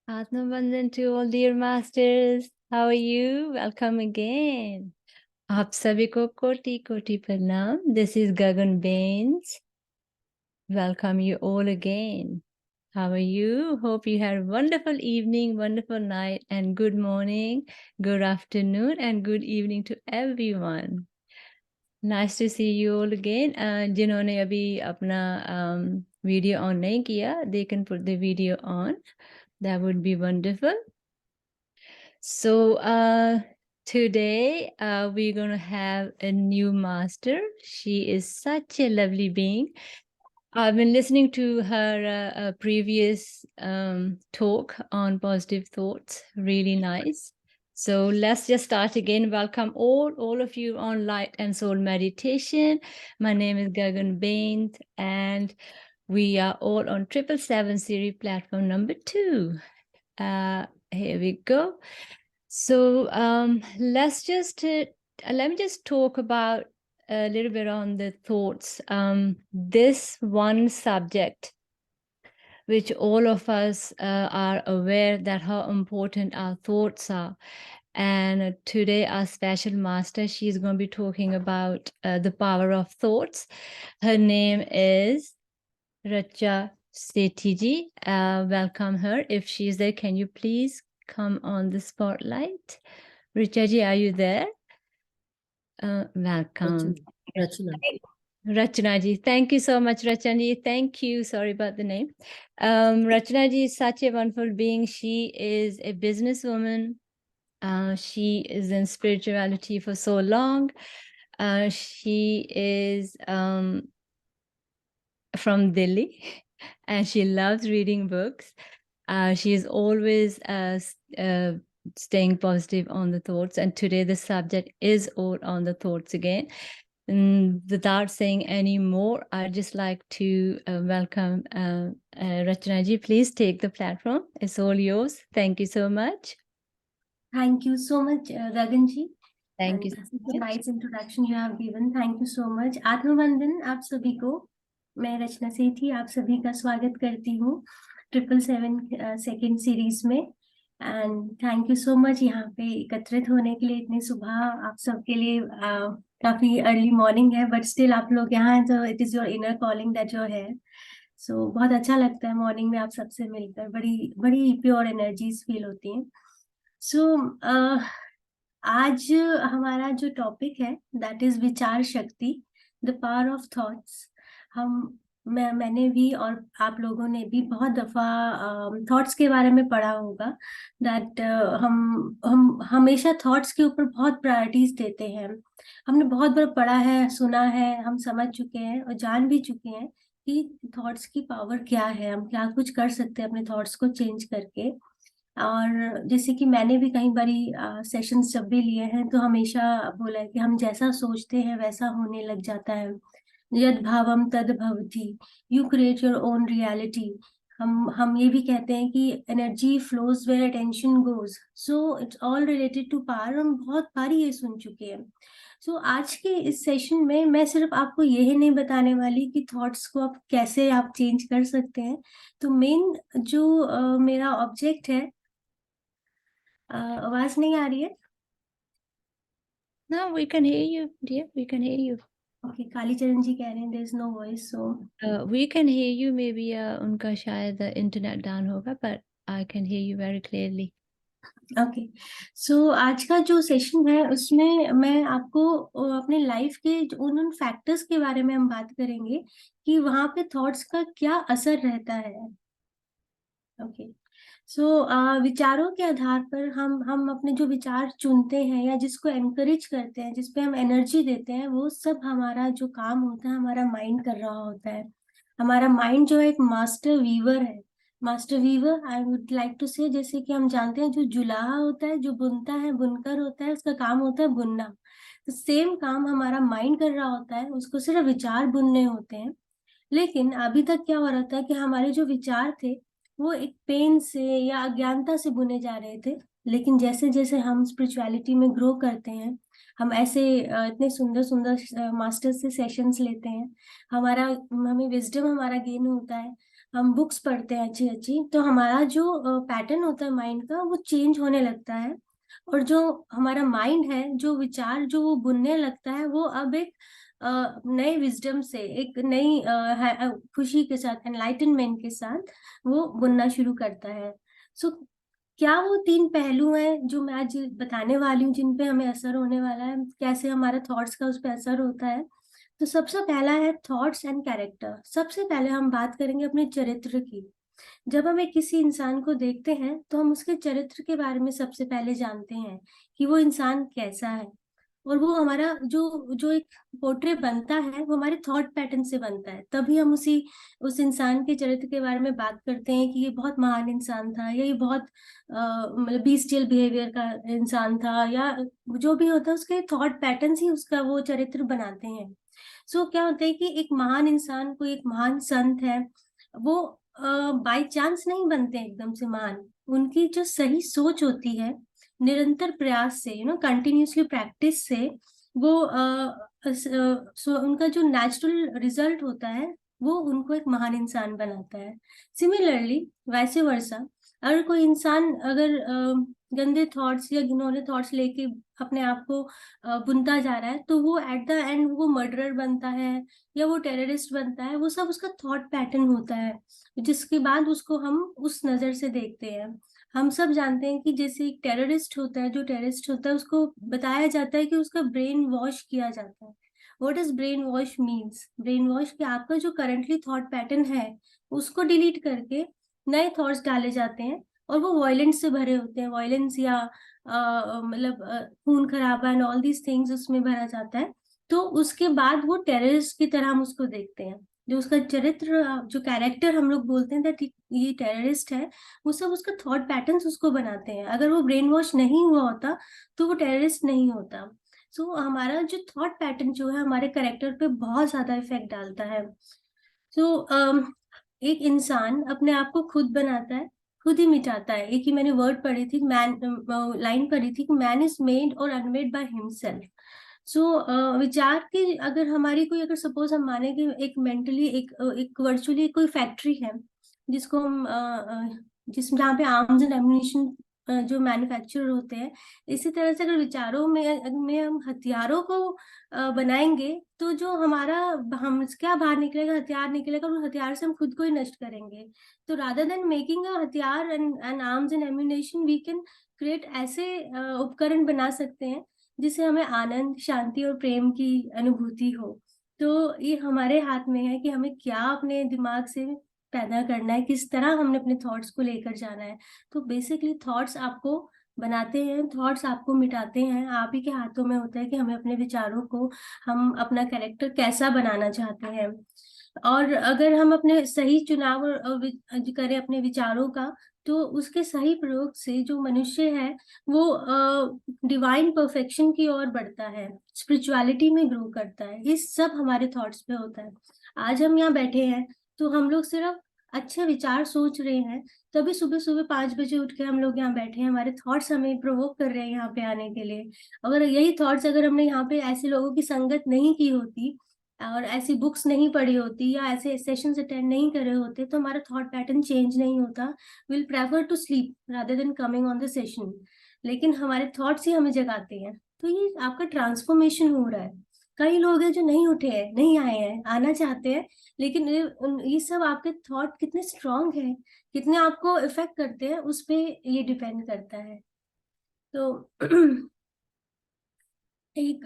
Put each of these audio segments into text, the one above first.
Atmanandan to all dear masters. How are you? Welcome again. आप सभी को कोटि कोटि प्रणाम. This is Gagan Bains. Welcome you all again. How are you? Hope you had a wonderful evening, wonderful night, and good morning, good afternoon, and good evening to everyone. Nice to see you all again. जिन्होंने अभी अपना video on नहीं किया, they can put the video on. That would be wonderful. So today we're going to have a new master. She is such a lovely being. I've been listening to her previous talk on positive thoughts. Really nice. So let's just start again. Welcome all of you on Light and Soul Meditation. My name is Gagan Bain, and we are all on 777 series platform number 2. Here we go. So let me just talk about a little bit on the thoughts. This one subject, which all of us are aware that how important our thoughts are. And today our special master, she's going to be talking about the power of thoughts. Her name is Racha Setiji. Welcome her. If she's there, can you please come on the spotlight? Richaji, are you there? Welcome. Rachana ji. Thank you so much, Rachana ji. Thank you. Sorry about the name. Rachana ji is such a wonderful being. She is a businesswoman. She is in spirituality for so long. She is from Delhi, and she loves reading books. She is always staying positive on the thoughts, and today the subject is all on the thoughts again. Without saying any more, I'd just like to welcome Rachana ji. Please take the platform. It's all yours. Thank you so much. Thank you so much, Gagan ji. Thank you. Such a nice introduction you have given. Thank you so much. आत्मवंदन आप सभी को. मैं रचना सेठी आप सभी का स्वागत करती हूँ 777 सेकेंड सीरीज में. And thank you so much यहाँ पे एकत्रित होने के लिए. इतनी सुबह आप सबके लिए काफी अर्ली मॉर्निंग है, बट स्टिल आप लोग यहाँ हैं तो it is your inner calling that your है. सो बहुत अच्छा लगता है मॉर्निंग में आप सबसे मिलकर. बड़ी बड़ी प्योर एनर्जीज फील होती हैं. सो आज हमारा जो टॉपिक है दैट इज विचार शक्ति, द पावर ऑफ थॉट्स. मैंने भी और आप लोगों ने भी बहुत दफा थॉट्स के बारे में पढ़ा होगा दैट हम हमेशा थॉट्स के ऊपर बहुत प्रायोरिटीज देते हैं. हमने बहुत बार पढ़ा है, सुना है, हम समझ चुके हैं और जान भी चुके हैं कि थॉट्स की पावर क्या है, हम क्या कुछ कर सकते हैं अपने थॉट्स को चेंज करके. और जैसे कि मैंने भी कई बारी सेशंस जब भी लिए हैं तो हमेशा बोला है कि हम जैसा सोचते हैं वैसा होने लग जाता है. यद भावम तद भवति, you create your own reality. हम ये भी कहते हैं कि energy flows where attention goes. So it's all related to power. हम बहुत बारी ये सुन चुके हैं. सो आज के इस सेशन में मैं सिर्फ आपको यही नहीं बताने वाली कि थॉट्स को आप कैसे आप चेंज कर सकते हैं. तो मेन जो मेरा ऑब्जेक्ट है, आवाज नहीं आ रही है? No, we can hear you, dear. We can hear you. Okay, Kalicharan ji कह रहे हैं there is no voice. So we can hear you. Maybe उनका शायद इंटरनेट डाउन होगा, but I can hear you very clearly. Okay. So आज का जो session है उसमें मैं आपको अपने लाइफ के उन फैक्टर्स के बारे में हम बात करेंगे कि वहां पे थॉट्स का क्या असर रहता है. ओके. सो विचारों के आधार पर हम अपने जो विचार चुनते हैं या जिसको एनकरेज करते हैं, जिसपे हम एनर्जी देते हैं, वो सब हमारा जो काम होता है हमारा माइंड कर रहा होता है. हमारा माइंड जो है एक मास्टर वीवर है. Master weaver I would like to say, जैसे कि हम जानते हैं जो जुलाहा होता है, जो बुनता है, बुनकर होता है, उसका काम होता है बुनना. तो सेम काम हमारा माइंड कर रहा होता है, उसको सिर्फ विचार बुनने होते हैं. लेकिन अभी तक क्या हो रहा था कि हमारे जो विचार थे वो एक पेन से या अज्ञानता से बुने जा रहे थे. लेकिन जैसे जैसे हम स्पिरिचुअलिटी में ग्रो करते हैं, हम ऐसे इतने सुंदर सुंदर मास्टर से सेशंस लेते हैं, हमें विजडम हमारा गेन होता है, हम बुक्स पढ़ते हैं अच्छी अच्छी, तो हमारा जो पैटर्न होता है माइंड का वो चेंज होने लगता है। और जो हमारा माइंड है, जो विचार जो वो बुनने लगता है, वो अब एक नए विजडम से, एक नई खुशी के साथ, एनलाइटनमेंट के साथ वो बुनना शुरू करता है। सो क्या वो तीन पहलू हैं जो मैं आज बताने वाली हूँ, जिन पे हमें असर होने वाला है, कैसे हमारा थॉट्स का उस पर असर होता है। तो सबसे पहला है थॉट्स एंड कैरेक्टर। सबसे पहले हम बात करेंगे अपने चरित्र की। जब हम एक किसी इंसान को देखते हैं तो हम उसके चरित्र के बारे में सबसे पहले जानते हैं कि वो इंसान कैसा है। और वो हमारा जो जो एक पोर्ट्रेट बनता है वो हमारे थॉट पैटर्न से बनता है, तभी हम उस इंसान के चरित्र के बारे में बात करते हैं कि ये बहुत महान इंसान था, या ये बहुत मतलब बीस्टियल बिहेवियर का इंसान था, या जो भी होता है उसके थॉट पैटर्न ही उसका वो चरित्र बनाते हैं। सो क्या होता है कि एक महान इंसान, कोई एक महान संत है, वो बाय चांस नहीं बनते एकदम से महान। उनकी जो सही सोच होती है, निरंतर प्रयास से, कंटिन्यूसली प्रैक्टिस से, वो उनका जो नेचुरल रिजल्ट होता है वो उनको एक महान इंसान बनाता है। सिमिलरली वैसे वर्षा, अगर कोई इंसान अगर गंदे थॉट्स या घिनौने थॉट्स लेके अपने आप को बुनता जा रहा है, तो वो एट द एंड वो मर्डरर बनता है या वो टेररिस्ट बनता है। वो सब उसका थॉट पैटर्न होता है, जिसके बाद उसको हम उस नजर से देखते हैं। हम सब जानते हैं कि जैसे एक टेररिस्ट होता है, जो टेररिस्ट होता है उसको बताया जाता है कि उसका ब्रेन वॉश किया जाता है। What is brain wash means? Brain wash कि आपका जो करंटली थॉट पैटर्न है उसको डिलीट करके नए थॉट्स डाले जाते हैं, और वो वायलेंस से भरे होते हैं। वायलेंस या मतलब खून खराबा एंड ऑल दीज थिंग्स उसमें भरा जाता है। तो उसके बाद वो टेररिस्ट की तरह हम उसको देखते हैं। जो उसका चरित्र, जो कैरेक्टर हम लोग बोलते हैं दैट ये टेररिस्ट है, वो सब उसका थॉट पैटर्न्स उसको बनाते हैं। अगर वो ब्रेन वॉश नहीं हुआ होता तो वो टेररिस्ट नहीं होता। सो हमारा जो थॉट पैटर्न जो है हमारे कैरेक्टर पे बहुत ज्यादा इफेक्ट डालता है। सो एक इंसान अपने आप को खुद बनाता है, खुद ही मिटाता है। एक ही मैंने वर्ड पढ़ी थी, मैन, लाइन पढ़ी थी कि मैन इज मेड और अनमेड बाय हिमसेल्फ। विचार की अगर हमारी कोई, अगर सपोज हम माने कि एक मेंटली एक वर्चुअली कोई फैक्ट्री है, जिसको हम जिसमें जहाँ पे आर्म्स एंड एम्यूनिशन जो मैन्युफैक्चरर होते हैं, इसी तरह से अगर विचारों में हम हथियारों को बनाएंगे, तो जो हमारा, हम क्या बाहर निकलेगा? हथियार निकलेगा, और उस हथियार से हम खुद को ही नष्ट करेंगे। तो रादर देन मेकिंग अ हथियार and arms and ammunition, we can create ऐसे उपकरण बना सकते हैं जिससे हमें आनंद, शांति और प्रेम की अनुभूति हो। तो ये हमारे हाथ में है कि हमें क्या अपने दिमाग से पैदा करना है, किस तरह हमने अपने थॉट्स को लेकर जाना है। तो बेसिकली थॉट्स आपको बनाते हैं, थॉट्स आपको मिटाते हैं। आप ही के हाथों में होता है कि हमें अपने विचारों को, हम अपना कैरेक्टर कैसा बनाना चाहते हैं। और अगर हम अपने सही चुनाव करें अपने विचारों का, तो उसके सही प्रयोग से जो मनुष्य है वो डिवाइन परफेक्शन की ओर बढ़ता है, स्पिरिचुअलिटी में ग्रो करता है। ये सब हमारे थॉट्स पे होता है। आज हम यहाँ बैठे हैं तो हम लोग सिर्फ अच्छे विचार सोच रहे हैं, तभी सुबह सुबह 5 बजे उठ के हम लोग यहाँ बैठे हैं। हमारे थॉट्स हमें प्रोवोक कर रहे हैं यहाँ पे आने के लिए। अगर यही थॉट्स, अगर हमने यहाँ पे ऐसे लोगों की संगत नहीं की होती, और ऐसी बुक्स नहीं पढ़ी होती, या ऐसे सेशंस अटेंड नहीं करे होते, तो हमारा थॉट पैटर्न चेंज नहीं होता। Will prefer to sleep rather than coming on the session. लेकिन हमारे थॉट्स ही हमें जगाते हैं। तो ये आपका ट्रांसफॉर्मेशन हो रहा है। कई लोग हैं जो नहीं उठे हैं, नहीं आए हैं, आना चाहते हैं, लेकिन ये सब आपके थॉट कितने स्ट्रांग है, कितने आपको इफेक्ट करते हैं, उस पे ये डिपेंड करता है। तो एक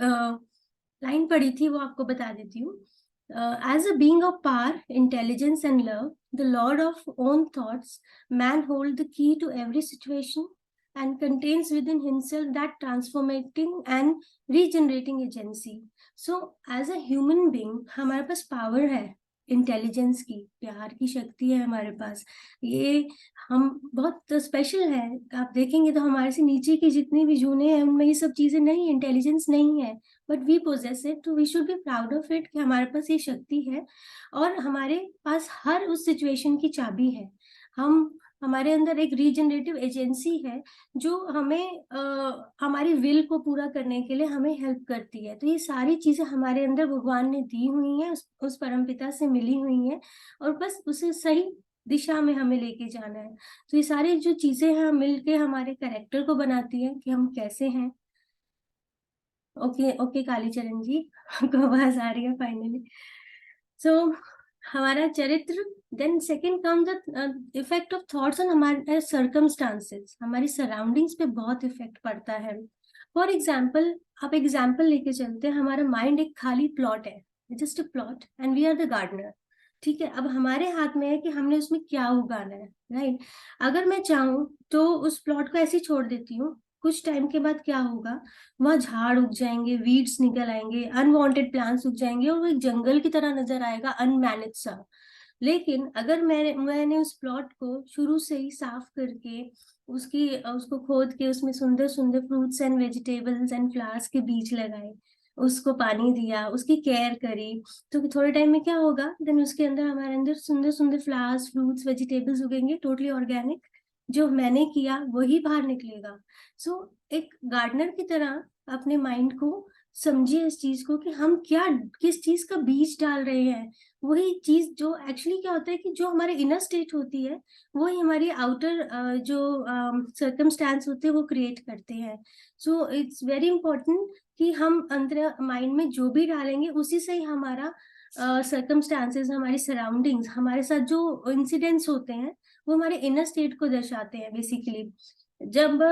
लाइन पढ़ी थी, वो आपको बता देती हूँ। As a being of power, intelligence and love, the lord of own thoughts, man hold the key to every situation and contains within himself that transformating and regenerating agency. So as a human being, हमारे पास power है, intelligence की, प्यार की शक्ति है हमारे पास। ये हम बहुत स्पेशल है। आप देखेंगे तो हमारे से नीचे की जितनी भी जूने हैं उनमें ये सब चीजें नहीं, इंटेलिजेंस नहीं है, बट वी पोजेस इट। तो we should be proud of it कि हमारे पास ये शक्ति है, और हमारे पास हर उस सिचुएशन की चाबी है। हमारे अंदर एक रीजनरेटिव एजेंसी है जो हमें हमारी विल को पूरा करने के लिए हमें हेल्प करती है। तो ये सारी चीजें हमारे अंदर भगवान ने दी हुई हैं, उस परमपिता से मिली हुई हैं, और बस उसे सही दिशा में हमें लेके जाना है। तो ये सारी जो चीजें हैं मिलके हमारे कैरेक्टर को बनाती हैं कि हम कैसे हैं। ओके ओके कालीचरण जी, आपको आवाज आ रही है फाइनली। सो हमारा चरित्र, then second comes the effect of thoughts on हमारे सर्कमस्टांसेस, हमारी सराउंडिंग्स पे बहुत इफेक्ट पड़ता है। फॉर एग्जाम्पल, आप एग्जाम्पल लेके चलते हैं, हमारा माइंड एक खाली प्लॉट है, just a plot and we are the gardener. ठीक है, अब हमारे हाथ में है कि हमने उसमें क्या उगाना है, राइट। अगर मैं चाहूँ तो उस प्लॉट को ऐसे ही छोड़ देती हूँ, कुछ टाइम के बाद क्या होगा, वहां झाड़ उग जाएंगे, वीड्स निकल आएंगे, अनवांटेड प्लांट्स उग जाएंगे और वो एक जंगल की तरह नजर आएगा, अनमैनेज सा। लेकिन अगर मैंने उस प्लॉट को शुरू से ही साफ करके उसको खोद के उसमें सुंदर सुंदर fruits and vegetables and flowers के बीज लगाए, उसको पानी दिया, उसकी केयर करी, तो थोड़े टाइम में क्या होगा, देन उसके अंदर, हमारे अंदर सुंदर सुंदर फ्लावर्स, फ्रूट्स, वेजिटेबल्स उगेंगे, टोटली ऑर्गेनिक। जो मैंने किया वही बाहर निकलेगा। सो एक गार्डनर की तरह अपने माइंड को समझिए, इस चीज को कि हम क्या, किस चीज का बीज डाल रहे हैं। वही चीज जो एक्चुअली क्या होता है कि जो हमारे इनर स्टेट होती है, वही हमारी आउटर जो सर्कमस्टांस होते हैं वो क्रिएट करते हैं। सो इट्स वेरी इंपॉर्टेंट कि हम अंदर माइंड में जो भी डालेंगे उसी से ही हमारा सर्कमस्टांसेस, हमारी सराउंडिंग्स, हमारे साथ जो इंसिडेंट्स होते हैं वो हमारे इनर स्टेट को दर्शाते हैं बेसिकली। जब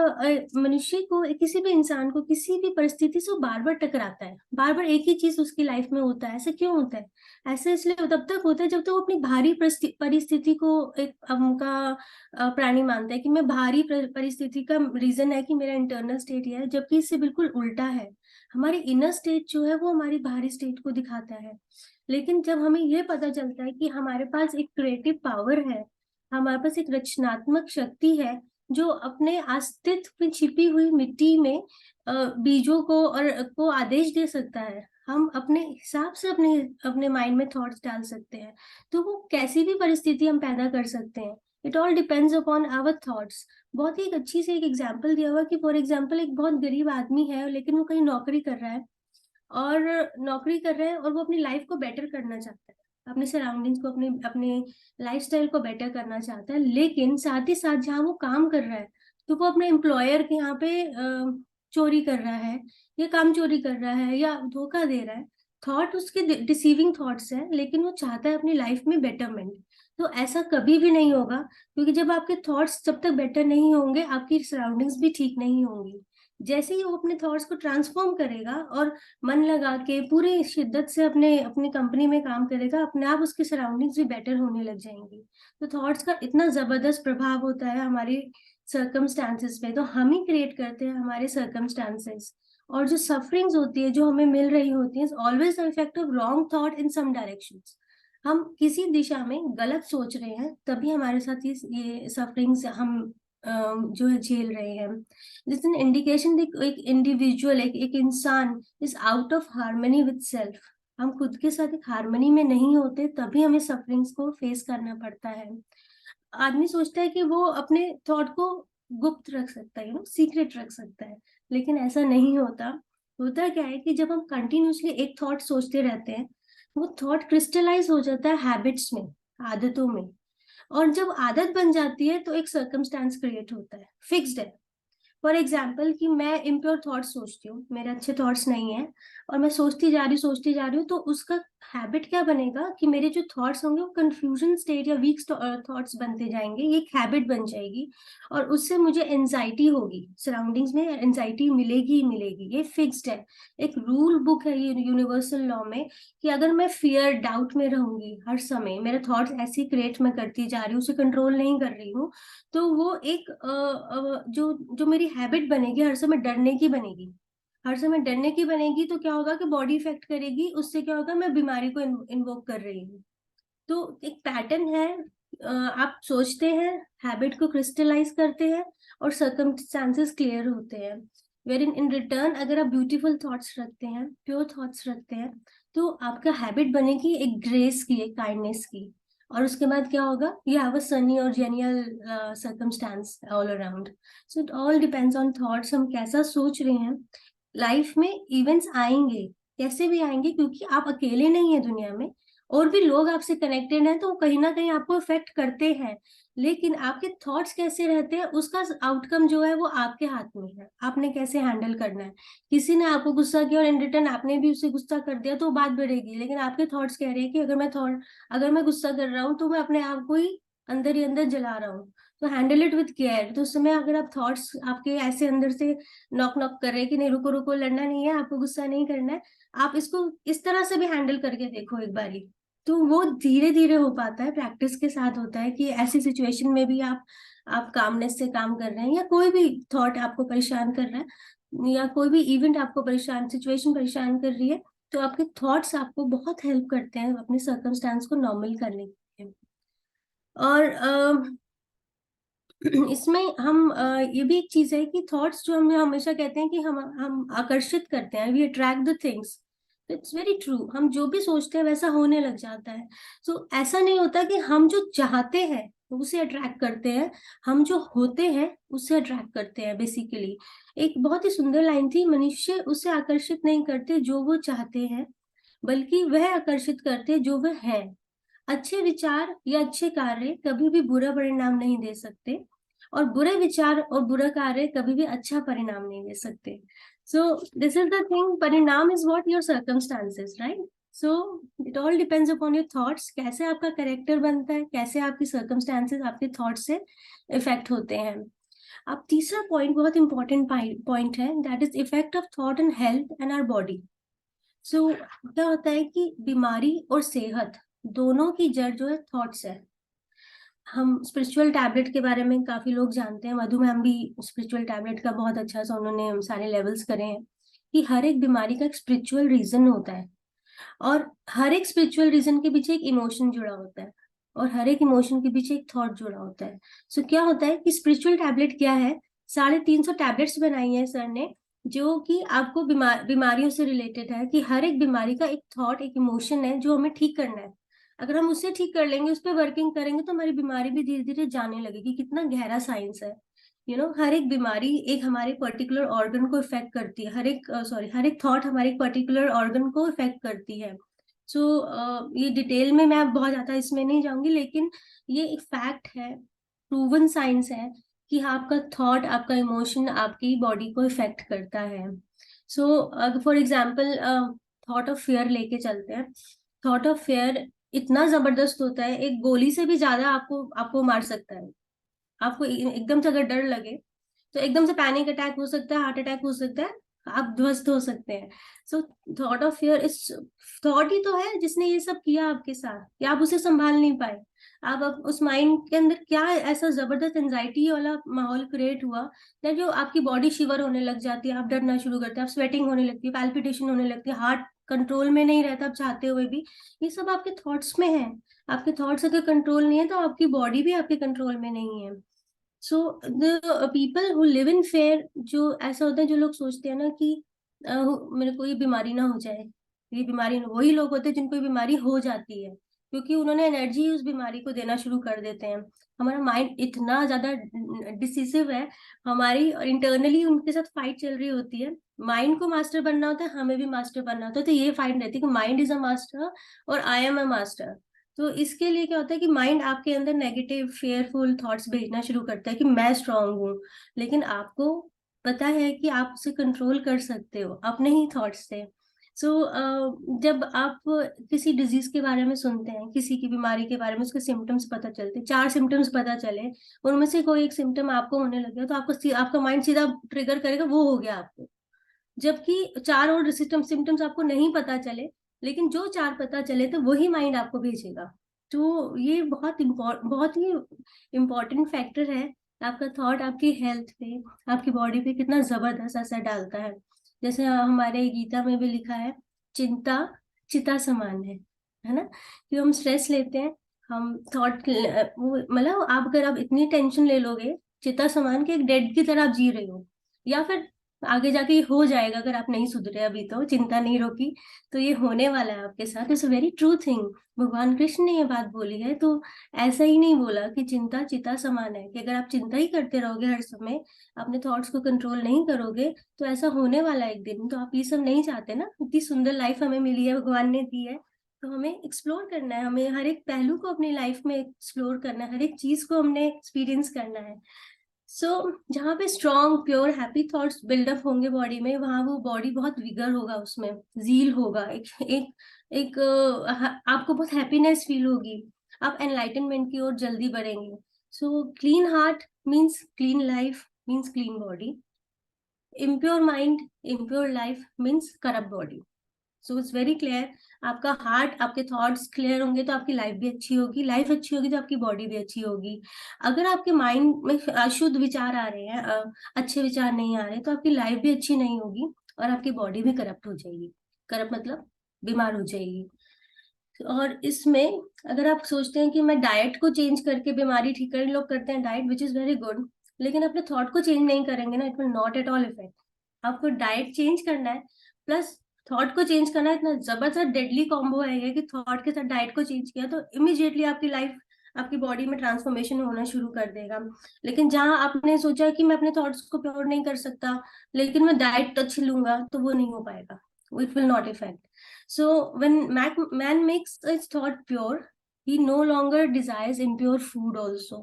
मनुष्य को, किसी भी इंसान को किसी भी परिस्थिति से वो बार बार टकराता है, बार बार एक ही चीज उसकी लाइफ में होता है, ऐसे क्यों होता है? ऐसे इसलिए तब तक होता है जब तक वो अपनी भारी परिस्थिति को एक उनका प्राणी मानता है कि मैं भारी परिस्थिति का रीजन है कि मेरा इंटरनल स्टेट ये है, जबकि इससे बिल्कुल उल्टा है। हमारी इनर स्टेट जो है वो हमारी बाहरी स्टेट को दिखाता है। लेकिन जब हमें ये पता चलता है कि हमारे पास एक क्रिएटिव पावर है, हमारे पास एक रचनात्मक शक्ति है, जो अपने अस्तित्व में छिपी हुई मिट्टी में बीजों को और को आदेश दे सकता है, हम अपने हिसाब से अपने अपने माइंड में थॉट्स डाल सकते हैं, तो वो कैसी भी परिस्थिति हम पैदा कर सकते हैं। It all depends upon our thoughts. बहुत ही एक अच्छी से एक एग्जाम्पल दिया हुआ कि फॉर एग्जाम्पल एक बहुत गरीब आदमी है, लेकिन वो कहीं नौकरी कर रहा है, और नौकरी कर रहे हैं और वो अपनी लाइफ को बेटर करना चाहता है, अपने सराउंडिंग्स को, अपने अपने लाइफस्टाइल को बेटर करना चाहता है। लेकिन साथ ही साथ जहाँ वो काम कर रहा है, तो वो अपने एम्प्लॉयर के यहाँ पे चोरी कर रहा है, या काम चोरी कर रहा है, या धोखा दे रहा है। थॉट उसके डिसीविंग थॉट्स हैं, लेकिन वो चाहता है अपनी लाइफ में बेटरमेंट। तो ऐसा कभी भी नहीं होगा, क्योंकि जब आपके थॉट्स जब तक बेटर नहीं होंगे, आपकी सराउंडिंग्स भी ठीक नहीं होंगी। जैसे ही वो अपने थॉट्स को ट्रांसफॉर्म करेगा और मन लगा के पूरी शिद्दत से अपने अपनी कंपनी में काम करेगा, अपने आप उसकी सराउंडिंग्स भी बेटर होने लग जाएंगी। तो थॉट्स का इतना जबरदस्त प्रभाव होता है हमारी सर्कमस्टांसेस पे, तो हम ही क्रिएट करते हैं हमारे सर्कमस्टांसेस। और जो सफरिंग्स होती है जो हमें मिल रही होती है, always the effect of wrong thought in some directions. हम किसी दिशा में गलत सोच रहे हैं, तभी हमारे साथ ये सफरिंग्स हम जो है झेल रहे हैं। दिस एन इंडिकेशन, एक इंडिविजुअल, एक इंसान is out of harmony with self. हम खुद के साथ एक हार्मनी में नहीं होते, तभी हमें सफरिंग्स को फेस करना पड़ता है। आदमी सोचता है कि वो अपने थॉट को गुप्त रख सकता है, सीक्रेट रख सकता है, लेकिन ऐसा नहीं होता। होता क्या है कि जब हम कंटिन्यूसली एक थॉट सोचते रहते हैं, वो थॉट क्रिस्टलाइज हो जाता है हैबिट्स में, आदतों में। और जब आदत बन जाती है तो एक सर्कमस्टांस क्रिएट होता है, फिक्स्ड है। फॉर एग्जाम्पल कि मैं इम्प्योर थॉट्स सोचती हूँ, मेरे अच्छे थॉट्स नहीं है, और मैं सोचती जा रही हूँ, तो उसका हैबिट क्या बनेगा कि मेरे जो थॉट्स होंगे वो कंफ्यूजन स्टेट या वीक थॉट्स बनते जाएंगे, ये एक हैबिट बन जाएगी। और उससे मुझे एंजाइटी होगी, सराउंडिंग्स में एंजाइटी मिलेगी ही मिलेगी, ये फिक्स्ड है। एक रूल बुक है ये यूनिवर्सल लॉ में, कि अगर मैं फियर डाउट में रहूंगी हर समय, मेरे थॉट्स ऐसे क्रिएट मैं करती जा रही हूँ, उसे कंट्रोल नहीं कर रही हूँ, तो वो एक जो जो मेरी हैबिट बनेगी, हर समय डरने की बनेगी। हर समय डरने की बनेगी तो क्या होगा कि बॉडी इफेक्ट करेगी, उससे क्या होगा, मैं बीमारी को इन्वोक कर रही हूँ। तो एक पैटर्न है, आप सोचते हैं, हैबिट को क्रिस्टलाइज करते हैं, और सर्कमस्टांसेस क्लियर होते हैं। वेर इन रिटर्न अगर आप ब्यूटीफुल थॉट्स रखते हैं, प्योर थॉट्स रखते हैं, तो आपका हैबिट बनेगी एक ग्रेस की, एक काइंडनेस की। और उसके बाद क्या होगा, यू हैव अ सनी और genial circumstance all around. So it all depends on thoughts, हम कैसा सोच रहे हैं। लाइफ में इवेंट्स आएंगे, कैसे भी आएंगे, क्योंकि आप अकेले नहीं है दुनिया में, और भी लोग आपसे कनेक्टेड हैं तो कहीं ना कहीं आपको इफेक्ट करते हैं, लेकिन आपके थॉट्स कैसे रहते हैं उसका आउटकम जो है वो आपके हाथ में है, आपने कैसे हैंडल करना है। किसी ने आपको गुस्सा किया और इन रिटर्न आपने भी उसे गुस्सा कर दिया तो बात बढ़ेगी, लेकिन आपके थॉट्स कह रहे हैं कि अगर मैं गुस्सा कर रहा हूँ तो मैं अपने आप को ही अंदर जला रहा हूँ। तो हैंडल इट विद केयर। तो उस समय अगर आप थॉट्स आपके ऐसे अंदर से नॉक नॉक कर रहे हैं कि नहीं रुको रुको, लड़ना नहीं है, आपको गुस्सा नहीं करना है, आप इसको इस तरह से भी हैंडल करके देखो एक बारी। तो वो धीरे धीरे हो पाता है, प्रैक्टिस के साथ होता है कि ऐसी सिचुएशन में भी आप कामनेस से काम कर रहे हैं, या कोई भी थॉट आपको परेशान कर रहा है, या कोई भी इवेंट आपको सिचुएशन परेशान कर रही है, तो आपके थॉट्स आपको बहुत हेल्प करते हैं अपने सर्कमस्टांस को नॉर्मल करने के लिए। और इसमें हम ये भी एक चीज है कि थॉट्स जो हम हमेशा कहते हैं कि हम आकर्षित करते हैं, we attract the things. It's very true, हम जो भी सोचते हैं वैसा होने लग जाता है। तो ऐसा नहीं होता कि हम जो चाहते हैं उसे अट्रैक्ट करते हैं, हम जो होते हैं उससे अट्रैक्ट करते हैं बेसिकली। एक बहुत ही सुंदर लाइन थी, मनुष्य उसे आकर्षित नहीं करते जो वो चाहते हैं, बल्कि वह आकर्षित करते जो वह है। अच्छे विचार या अच्छे कार्य कभी भी बुरा परिणाम नहीं दे सकते, और बुरे विचार और बुरा कार्य कभी भी अच्छा परिणाम नहीं दे सकते। So this is the thing, परिणाम is what your circumstances, right? So it all depends upon your thoughts, कैसे आपका कैरेक्टर बनता है, कैसे आपकी सर्कमस्टांसेस आपके थॉट्स से इफेक्ट होते हैं। अब तीसरा पॉइंट बहुत इंपॉर्टेंट पॉइंट है, that is effect of thought and health and our body. So क्या होता है कि बीमारी और सेहत दोनों की जड़ जो है थॉट्स है। हम स्पिरिचुअल टैबलेट के बारे में काफी लोग जानते हैं, मधु मैम भी स्पिरिचुअल टैबलेट का बहुत अच्छा सा उन्होंने सारे लेवल्स करे हैं, कि हर एक बीमारी का एक स्पिरिचुअल रीजन होता है, और हर एक स्पिरिचुअल रीजन के पीछे एक इमोशन जुड़ा होता है, और हर एक इमोशन के पीछे एक थॉट जुड़ा होता है। सो क्या होता है कि स्पिरिचुअल टैबलेट क्या है, 350 टैबलेट्स बनाई है सर ने, जो कि आपको बीमारियों से रिलेटेड है, कि हर एक बीमारी का एक थॉट एक इमोशन है जो हमें ठीक करना है। अगर हम उससे ठीक कर लेंगे, उस पर वर्किंग करेंगे, तो हमारी बीमारी भी धीरे धीरे जाने लगेगी। कितना गहरा साइंस है। हर एक बीमारी एक हमारे पर्टिकुलर ऑर्गन को इफेक्ट करती है, हर एक थॉट हमारे पर्टिकुलर ऑर्गन को इफेक्ट करती है। सो ये डिटेल में मैं बहुत ज्यादा इसमें नहीं जाऊंगी, लेकिन ये एक फैक्ट है, प्रूवन साइंस है, कि आपका थॉट आपका इमोशन आपकी बॉडी को इफेक्ट करता है। So for example thought of fair लेके चलते हैं। थॉट ऑफ फेयर इतना जबरदस्त होता है, एक गोली से भी ज्यादा आपको आपको मार सकता है। आपको एकदम से अगर डर लगे तो एकदम से पैनिक अटैक हो सकता है, हार्ट अटैक हो सकता है, आप ध्वस्त हो सकते हैं। सो थॉट ऑफ फियर इस थॉट ही तो है जिसने ये सब किया आपके साथ, कि आप उसे संभाल नहीं पाए। आप अब उस माइंड के अंदर क्या ऐसा जबरदस्त एंजाइटी वाला माहौल क्रिएट हुआ, दैट जो आपकी बॉडी शिवर होने लग जाती है, आप डरना शुरू करते हैं, आप स्वेटिंग होने लगती है, पैल्पिटेशन होने लगती है, हार्ट कंट्रोल में नहीं रहता आप चाहते हुए भी। ये सब आपके थॉट्स में है। आपके थॉट्स अगर कंट्रोल नहीं है तो आपकी बॉडी भी आपके कंट्रोल में नहीं है। So the people who live in fair, जो ऐसा होता है, जो लोग सोचते हैं ना कि मेरे को ये बीमारी ना हो जाए, ये बीमारी वही लोग होते हैं जिनको ये बीमारी हो जाती है, क्योंकि उन्होंने एनर्जी उस बीमारी को देना शुरू कर देते हैं। हमारा माइंड इतना ज्यादा डिसिसिव है, हमारी इंटरनली उनके साथ फाइट चल रही होती है। माइंड को मास्टर बनना होता है, हमें भी मास्टर बनना होता है, तो ये फाइट रहती है कि माइंड इज अ मास्टर और आई एम अ मास्टर। तो इसके लिए क्या होता है कि माइंड आपके अंदर नेगेटिव फेयरफुल थॉट्स भेजना शुरू करता है कि मैं स्ट्रांग हूँ, लेकिन आपको पता है कि आप उसे कंट्रोल कर सकते हो अपने ही थॉट्स से। सो जब आप किसी डिजीज के बारे में सुनते हैं, किसी की बीमारी के बारे में, उसके सिम्टम्स पता चलते हैं, 4 सिम्टम्स पता चले, उनमें से कोई एक सिम्टम आपको होने लगे तो आपका माइंड सीधा ट्रिगर करेगा वो हो गया आपको। जबकि 4 और सिम्टम्स आपको नहीं पता चले, लेकिन जो 4 पता चले तो वही माइंड आपको भेजेगा। तो ये बहुत ही इम्पोर्टेंट फैक्टर है। आपका थॉट आपकी हेल्थ पे, आपकी बॉडी पे कितना जबरदस्त असर डालता है। जैसे हमारे गीता में भी लिखा है, चिंता चिता समान है ना? कि हम स्ट्रेस लेते हैं, हम थॉट मतलब आप इतनी टेंशन ले लोगे, चिता समान के एक डेड की तरह आप जी रहे हो, या फिर आगे जाके ये हो जाएगा अगर आप नहीं सुधरे, अभी तो चिंता नहीं रोकी तो ये होने वाला है आपके साथ। इट्स वेरी ट्रू थिंग, भगवान कृष्ण ने ये बात बोली है। तो ऐसा ही नहीं बोला कि चिंता चिता समान है, कि अगर आप चिंता ही करते रहोगे हर समय, अपने थॉट्स को कंट्रोल नहीं करोगे, तो ऐसा होने वाला है एक दिन। तो आप ये सब नहीं चाहते ना, इतनी सुंदर लाइफ हमें मिली है, भगवान ने दी है, तो हमें एक्सप्लोर करना है, हमें हर एक पहलू को अपनी लाइफ में एक्सप्लोर करना है, हर एक चीज को हमने एक्सपीरियंस करना है। सो जहाँ पे strong pure happy thoughts build up होंगे बॉडी में, वहाँ वो बॉडी बहुत विगर होगा, उसमें जील होगा, आपको बहुत हैप्पीनेस फील होगी, आप एनलाइटनमेंट की ओर जल्दी बढ़ेंगे। So clean heart means clean life, means clean body. Impure mind, impure life means corrupt body. So it's very clear. आपका हार्ट, आपके थॉट्स क्लियर होंगे तो आपकी लाइफ भी अच्छी होगी, लाइफ अच्छी होगी तो आपकी बॉडी भी अच्छी होगी। अगर आपके माइंड में अशुद्ध विचार आ रहे हैं, अच्छे विचार नहीं आ रहे, तो आपकी लाइफ भी अच्छी नहीं होगी और आपकी बॉडी भी करप्ट हो जाएगी। करप्ट मतलब बीमार हो जाएगी। और इसमें अगर आप सोचते हैं कि मैं डाइट को चेंज करके बीमारी ठीक करें, लोग करते हैं diet which is very good, लेकिन अपने थॉट को चेंज नहीं करेंगे ना, it will not at all effect. आपको डाइट चेंज करना है प्लस थॉट को चेंज करना है, इतना जबरदस्त डेडली कॉम्बो है ये कि थॉट के साथ डाइट को चेंज किया तो इमिजिएटली आपकी लाइफ, आपकी बॉडी में ट्रांसफॉर्मेशन होना शुरू कर देगा। लेकिन जहां आपने सोचा कि मैं अपने थॉट्स को प्योर नहीं कर सकता लेकिन मैं डाइट अच्छी लूंगा, तो वो नहीं हो पाएगा, it will not effect. So when man makes his thought pure, he no longer desires impure food also.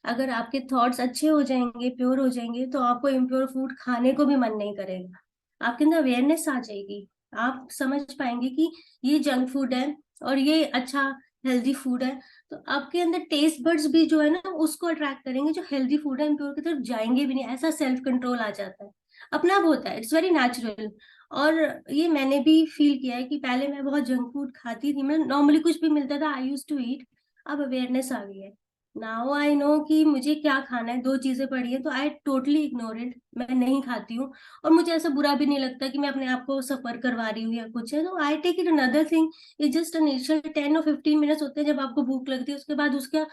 अगर आपके थॉट्स अच्छे हो जाएंगे, प्योर हो जाएंगे, तो आपको इम्प्योर फूड खाने को भी मन नहीं करेगा। आपके अंदर अवेयरनेस आ जाएगी, आप समझ पाएंगे कि ये जंक फूड है और ये अच्छा हेल्दी फूड है। तो आपके अंदर टेस्ट बर्ड्स भी जो है ना उसको अट्रैक्ट करेंगे, जो हेल्दी फूड है इम्प्योर की तरफ जाएंगे भी नहीं, ऐसा सेल्फ कंट्रोल आ जाता है, अपना आप होता है, इट्स वेरी नेचुरल। और ये मैंने भी फील किया है कि पहले मैं बहुत जंक फूड खाती थी, मैं नॉर्मली कुछ भी मिलता था आई यूज टू ईट। अब अवेयरनेस आ गई है, नाउ आई नो कि मुझे क्या खाना है, दो चीजें पड़ी है तो आई टोटली इग्नोर इट, मैं नहीं खाती हूँ। और मुझे ऐसा बुरा भी नहीं लगता कि मैं अपने आप को सफर करवा रही हूँ या कुछ है, तो I take it another thing. ये जस्ट इनिशियल 10 और 15 मिनट्स होते हैं जब आपको भूख लगती है, उसके बाद उसका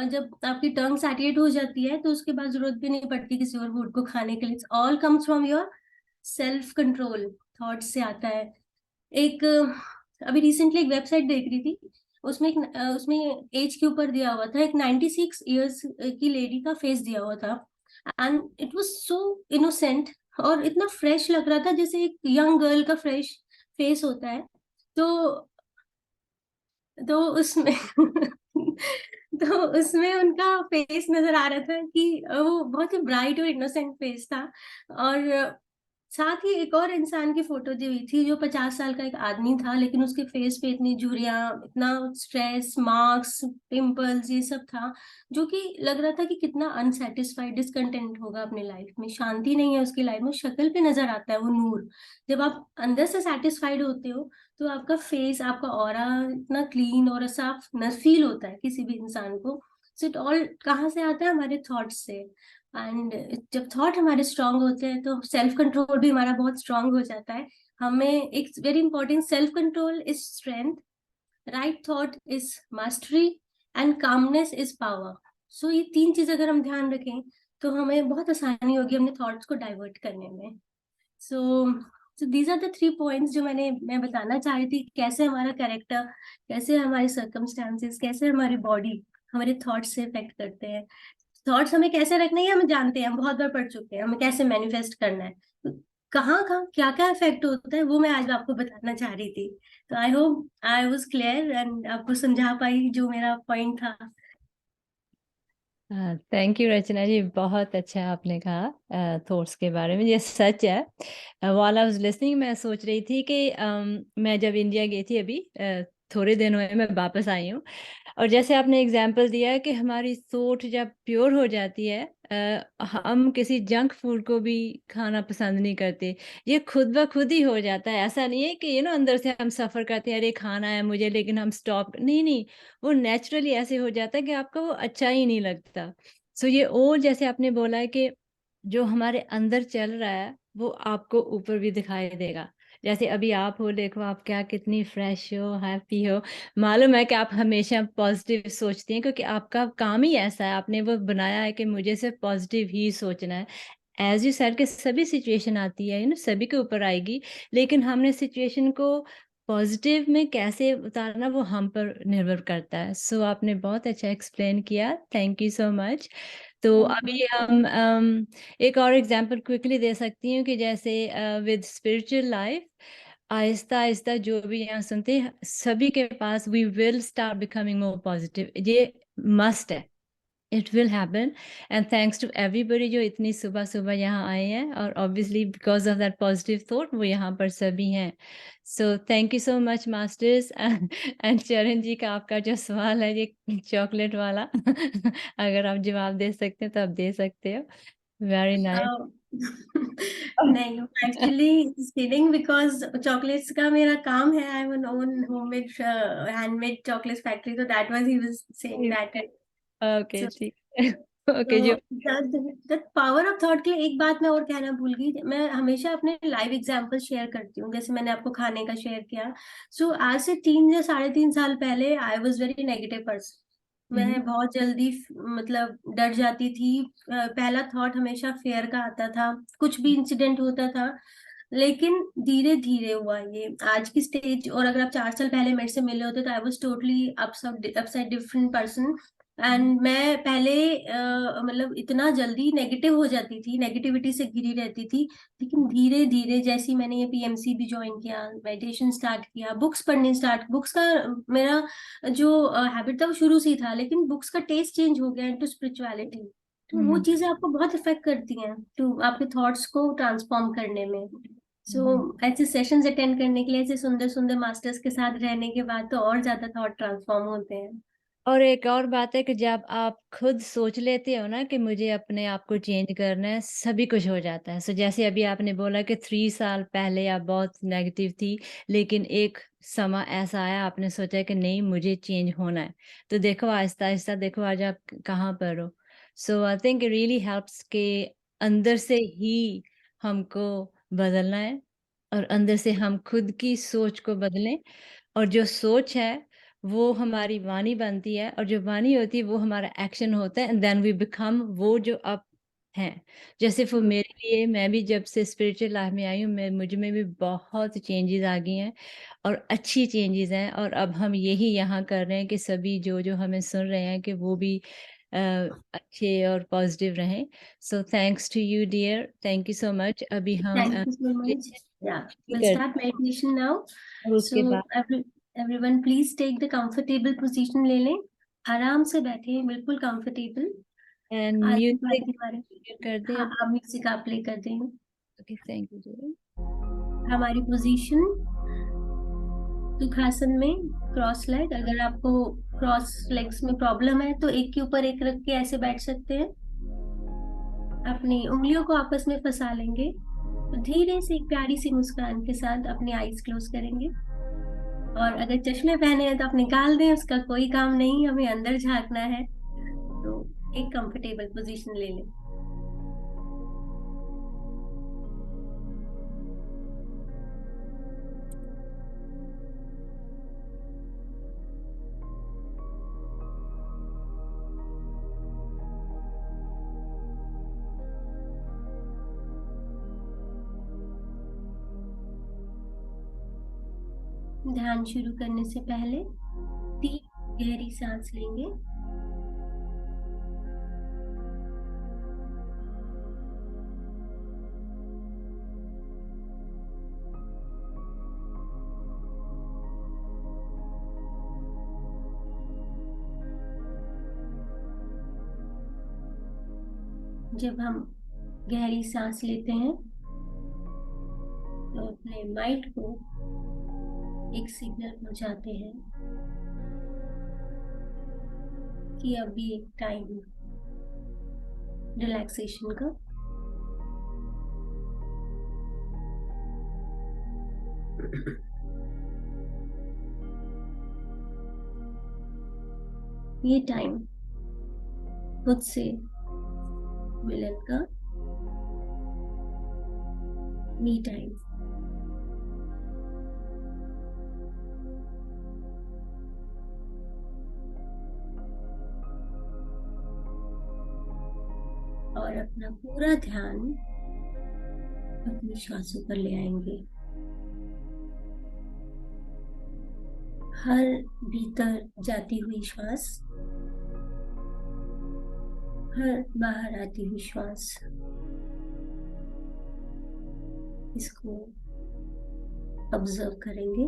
जब आपकी टंग सैटिएट हो जाती है तो उसके बाद जरूरत भी नहीं पड़ती किसी और फूड को खाने के लिए। All comes from your self control, thought से आता है। एक अभी रिसेंटली एक वेबसाइट देख रही थी, उसमें उसमें एज के ऊपर दिया हुआ था, एक 96 ईयर्स की लेडी का फेस दिया हुआ था, and it was so innocent और इतना फ्रेश लग रहा था जैसे एक यंग गर्ल का फ्रेश फेस होता है। तो तो उसमें तो उसमें उनका फेस नजर आ रहा था कि वो बहुत ही ब्राइट और इनोसेंट फेस था। और साथ ही एक और इंसान की फोटो दी हुई थी जो 50 साल का एक आदमी था, लेकिन उसके फेस पे इतनी झुर्रियां, इतना स्ट्रेस, मार्क्स, पिंपल्स, ये सब था, जो कि लग रहा था कि कितना अनसेटिस्फाइड, डिसकंटेंट होगा अपनी लाइफ में, शांति नहीं है उसकी लाइफ में, शक्ल पे नजर आता है वो नूर। जब आप अंदर से सेटिस्फाइड होते हो तो आपका फेस, आपका ऑरा इतना क्लीन और साफ फील होता है किसी भी इंसान को। सो इट ऑल कहाँ से आता है? हमारे थॉट्स से। एंड जब थॉट हमारे स्ट्रांग होते हैं तो सेल्फ कंट्रोल भी हमारा बहुत स्ट्रांग हो जाता है। हमें एक very important, self control is strength, right thought is mastery, and calmness is power. So ये तीन चीज अगर हम ध्यान रखें तो हमें बहुत आसानी होगी अपने थॉट्स को डाइवर्ट करने में। So so these are the 3 points जो मैं बताना चाह रही थी, कैसे हमारा कैरेक्टर, कैसे हमारे सर्कमस्टांसेस, कैसे हमारी बॉडी हमारे थॉट्स से इफेक्ट करते हैं। थॉट्स हमें कैसे रखने हैं हमें जानते हैं, हम बहुत बार पढ़ चुके हैं, हमें कैसे मैनिफेस्ट करना है, तो कहाँ कहाँ क्या क्या इफेक्ट होता है वो मैं आज आपको बताना चाह रही थी। तो I hope I was clear and आपको समझा पाई जो मेरा पॉइंट था। थैंक यू रचना जी, बहुत अच्छा आपने कहा थॉट्स के बारे में, ये सच है। व्हाइल आई वाज लिसनिंग मैं सोच रही थी कि मैं जब इंडिया गई थी अभी थोड़े दिन हुए मैं वापस आई हूँ, और जैसे आपने एग्जाम्पल दिया है कि हमारी सोच जब प्योर हो जाती है हम किसी जंक फूड को भी खाना पसंद नहीं करते, ये खुद ब खुद ही हो जाता है। ऐसा नहीं है कि अंदर से हम सफ़र करते हैं अरे खाना है मुझे लेकिन हम स्टॉप नहीं नहीं, वो नेचुरली ऐसे हो जाता है कि आपको वो अच्छा ही नहीं लगता। सो ये, और जैसे आपने बोला है कि जो हमारे अंदर चल रहा है वो आपको ऊपर भी दिखाई देगा। जैसे अभी आप हो, देखो आप क्या कितनी फ्रेश हो, हैप्पी हो, मालूम है कि आप हमेशा पॉजिटिव सोचती हैं क्योंकि आपका काम ही ऐसा है, आपने वो बनाया है कि मुझे सिर्फ पॉजिटिव ही सोचना है। एज यू सर के सभी सिचुएशन आती है सभी के ऊपर आएगी, लेकिन हमने सिचुएशन को पॉजिटिव में कैसे उतारना वो हम पर निर्भर करता है। सो आपने बहुत अच्छा एक्सप्लेन किया, थैंक यू सो मच। तो अभी हम एक और एग्जांपल क्विकली दे सकती हूँ कि जैसे with spiritual life Aahista Aahista जो भी यहाँ सुनते हैं सभी के पास we will start becoming more positive, ये मस्ट है, it will happen. And thanks to everybody जो इतनी सुबह सुबह यहाँ आए हैं, और obviously because of that positive thought वो यहाँ पर सभी हैं। So thank you so much masters. And Charan ji का आपका जो सवाल है ये चॉकलेट वाला अगर आप जवाब दे सकते हैं तो आप दे सकते हो। Very nice. नहीं, एक्चुअली किडिंग, बिकॉज चॉकलेट्स का मेरा काम है, I am own homemade handmade chocolate factory, तो that was he was saying that. Okay So, ठीक है। ओके तो जो पावर ऑफ थॉट के लिए एक बात मैं और कहना भूल गई, मैं हमेशा अपने लाइव एग्जांपल शेयर करती हूँ, जैसे मैंने आपको खाने का शेयर किया। सो आज से 3 या 3.5 साल पहले I was very negative person. मैं बहुत जल्दी मतलब डर जाती थी। पहला थॉट हमेशा फेयर का आता था, कुछ भी इंसिडेंट होता था। लेकिन धीरे धीरे हुआ ये आज की स्टेज, और अगर आप 4 साल पहले मेरे से मिले होते तो I was totally upside different person. And मैं पहले मतलब इतना जल्दी नेगेटिव हो जाती थी, नेगेटिविटी से घिरी रहती थी। लेकिन धीरे धीरे जैसे ही मैंने ये पीएमसी भी ज्वाइन किया, मेडिटेशन स्टार्ट किया, बुक्स पढ़ने स्टार्ट, बुक्स का मेरा जो हैबिट था वो शुरू से ही था, लेकिन बुक्स का टेस्ट चेंज हो गया इनटू स्पिरिचुअलिटी। तो वो चीजें आपको बहुत इफेक्ट करती हैं टू आपके थॉट्स को ट्रांसफॉर्म करने में। सो ऐसे सेशंस अटेंड करने के लिए, ऐसे सुंदर सुंदर मास्टर्स के साथ रहने के बाद तो और ज्यादा थॉट ट्रांसफॉर्म होते हैं। और एक और बात है कि जब आप खुद सोच लेते हो ना कि मुझे अपने आप को चेंज करना है, सभी कुछ हो जाता है। सो जैसे अभी आपने बोला कि 3 साल पहले आप बहुत नेगेटिव थी, लेकिन एक समा ऐसा आया आपने सोचा कि नहीं मुझे चेंज होना है। तो देखो आहिस्ता आहिस्ता देखो आज आप कहाँ पर हो। So I think it really helps के अंदर से ही हमको बदलना है, और अंदर से हम खुद की सोच को बदलें। और जो सोच है वो हमारी वाणी बनती है, और जो वाणी होती है वो हमारा एक्शन होता है, एंड देन वी बिकम वो जो अब हैं। जैसे फॉर मेरे लिए, मैं भी जब से स्पिरिचुअल लाइफ में आई हूँ, मैं मुझ में भी बहुत चेंजेस आ गई हैं, और अच्छी चेंजेस हैं। और अब हम यही यहाँ कर रहे हैं कि सभी जो जो हमें सुन रहे हैं कि वो भी अ, अच्छे और पॉजिटिव रहें। So thanks to you dear, thank you so much. अभी हम Thank you so much. Yeah, we'll करते start meditation now. हैं, और उसके बाद So everyone please take the comfortable position ले लें, आराम से बैठे, बिल्कुल comfortable। एंड आज की बात म्यूजिक के बारे कर में, दें हाँ अब। आप म्यूजिक आप प्ले कर देंगे। Okay thank you dear. हमारी पोजीशन सुखासन में, क्रॉस लेग। अगर आपको क्रॉस लेग्स में प्रॉब्लम है तो एक के ऊपर एक रख के ऐसे बैठ सकते हैं। अपनी उंगलियों को आपस में फंसा लेंगे, तो धीरे से एक प्यारी सी मुस्कान के साथ अपनी आईज क्लोज करेंगे। और अगर चश्मे पहने हैं तो आप निकाल दें, उसका कोई काम नहीं, हमें अंदर झांकना है। तो एक कंफर्टेबल पोजीशन ले लें। ध्यान शुरू करने से पहले 3 गहरी सांस लेंगे। जब हम गहरी सांस लेते हैं तो अपने माइंड को एक सिग्नल पहुंचाते हैं कि अभी एक टाइम रिलैक्सेशन का। ये टाइम खुद से मिलन का, मी टाइम। और अपना पूरा ध्यान अपनी श्वासों पर ले आएंगे। हर भीतर जाती हुई श्वास, हर बाहर आती हुई श्वास, इसको ऑब्जर्व करेंगे।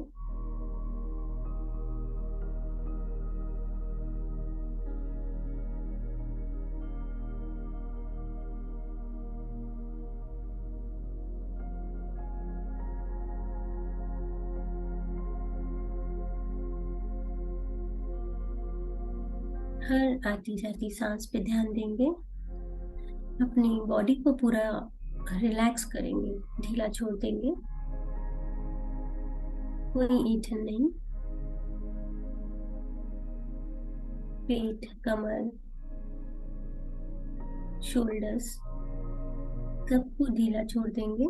हर आती जाती सांस पे ध्यान देंगे। अपनी बॉडी को पूरा रिलैक्स करेंगे, ढीला छोड़ देंगे। कोई ईंधन नहीं। पेट, कमर, शोल्डर्स सबको ढीला छोड़ देंगे।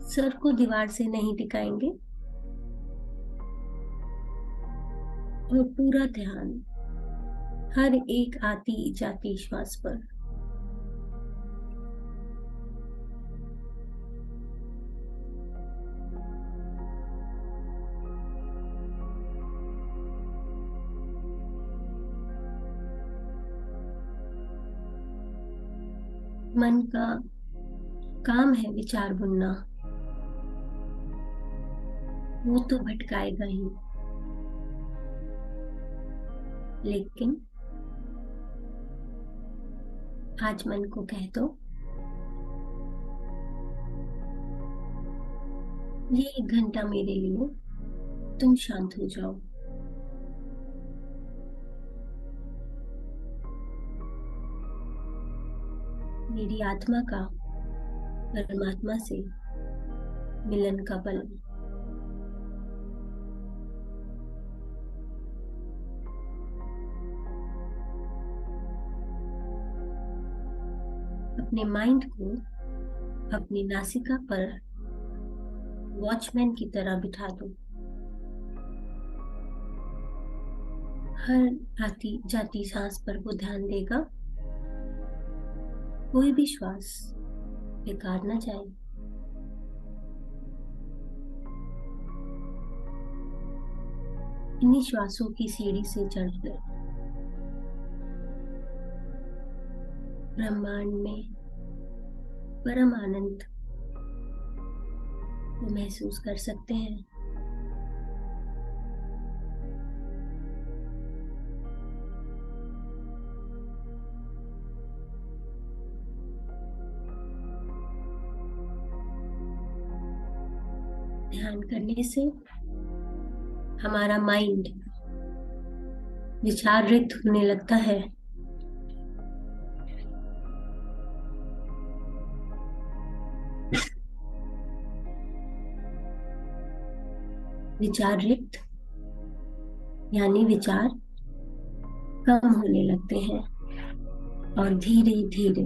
सर को दीवार से नहीं टिकाएंगे और पूरा ध्यान हर एक आती जाती श्वास पर। मन का काम है विचार बुनना, वो तो भटकाएगा ही, लेकिन आज मन को कह दो, ये 1 घंटा मेरे लिए, तुम शांत हो जाओ। मेरी आत्मा का परमात्मा से मिलन का पल। अपने माइंड को अपनी नासिका पर वॉचमैन की तरह बिठा दो। हर आती जाती सांस पर वो ध्यान देगा। कोई भी श्वास बेकार ना जाए। इन्हीं श्वासों की सीढ़ी से चढ़कर ब्रह्मांड में परम आनंद को महसूस कर सकते हैं। ध्यान करने से हमारा माइंड विचार रहित होने लगता है। विचार रहित यानी विचार कम होने लगते हैं और धीरे धीरे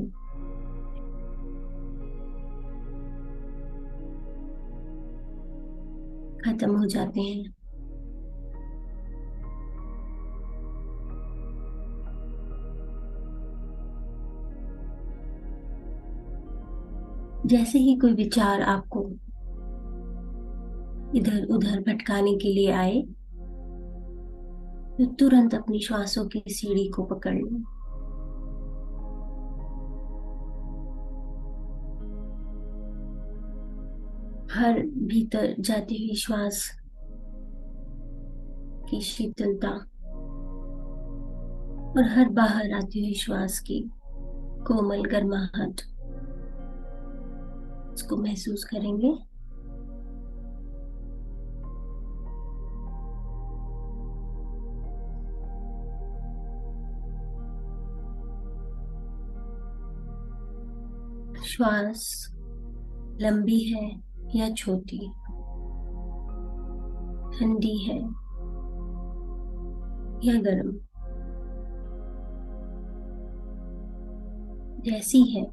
खत्म हो जाते हैं। जैसे ही कोई विचार आपको इधर उधर भटकाने के लिए आए, तो तुरंत अपनी श्वासों की सीढ़ी को पकड़ लो। हर भीतर जाती हुई श्वास की शीतलता और हर बाहर आती हुई श्वास की कोमल गर्माहट, इसको महसूस करेंगे। श्वास लंबी है या छोटी, ठंडी है या गर्म, जैसी है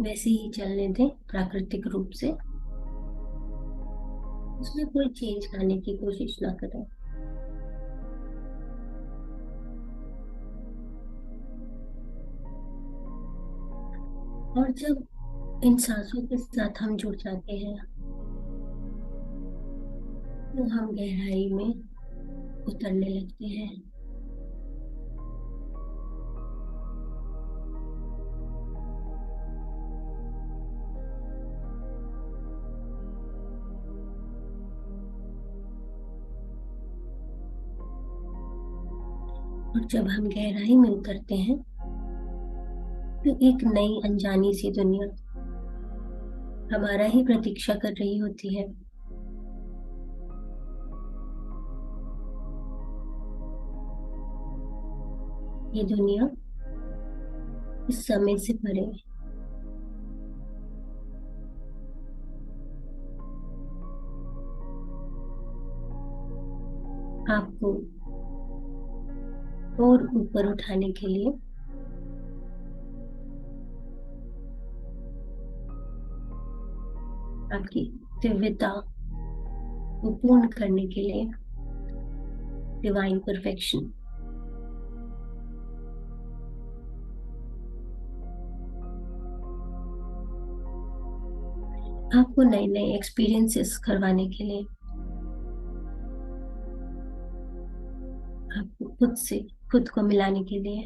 वैसे ही चलने दें प्राकृतिक रूप से। उसमें कोई चेंज लाने की कोशिश ना करें। और जब इन सांसों के साथ हम जुड़ जाते हैं, तो हम गहराई में उतरने लगते हैं। और जब हम गहराई में उतरते हैं तो एक नई अनजानी सी दुनिया हमारा ही प्रतीक्षा कर रही होती है। ये दुनिया इस समय से परे है। आपको और ऊपर उठाने के लिए आपकी दिव्यता को पूर्ण करने के लिए डिवाइन परफेक्शन आपको नए नए एक्सपीरियंसेस करवाने के लिए आपको खुद से खुद को मिलाने के लिए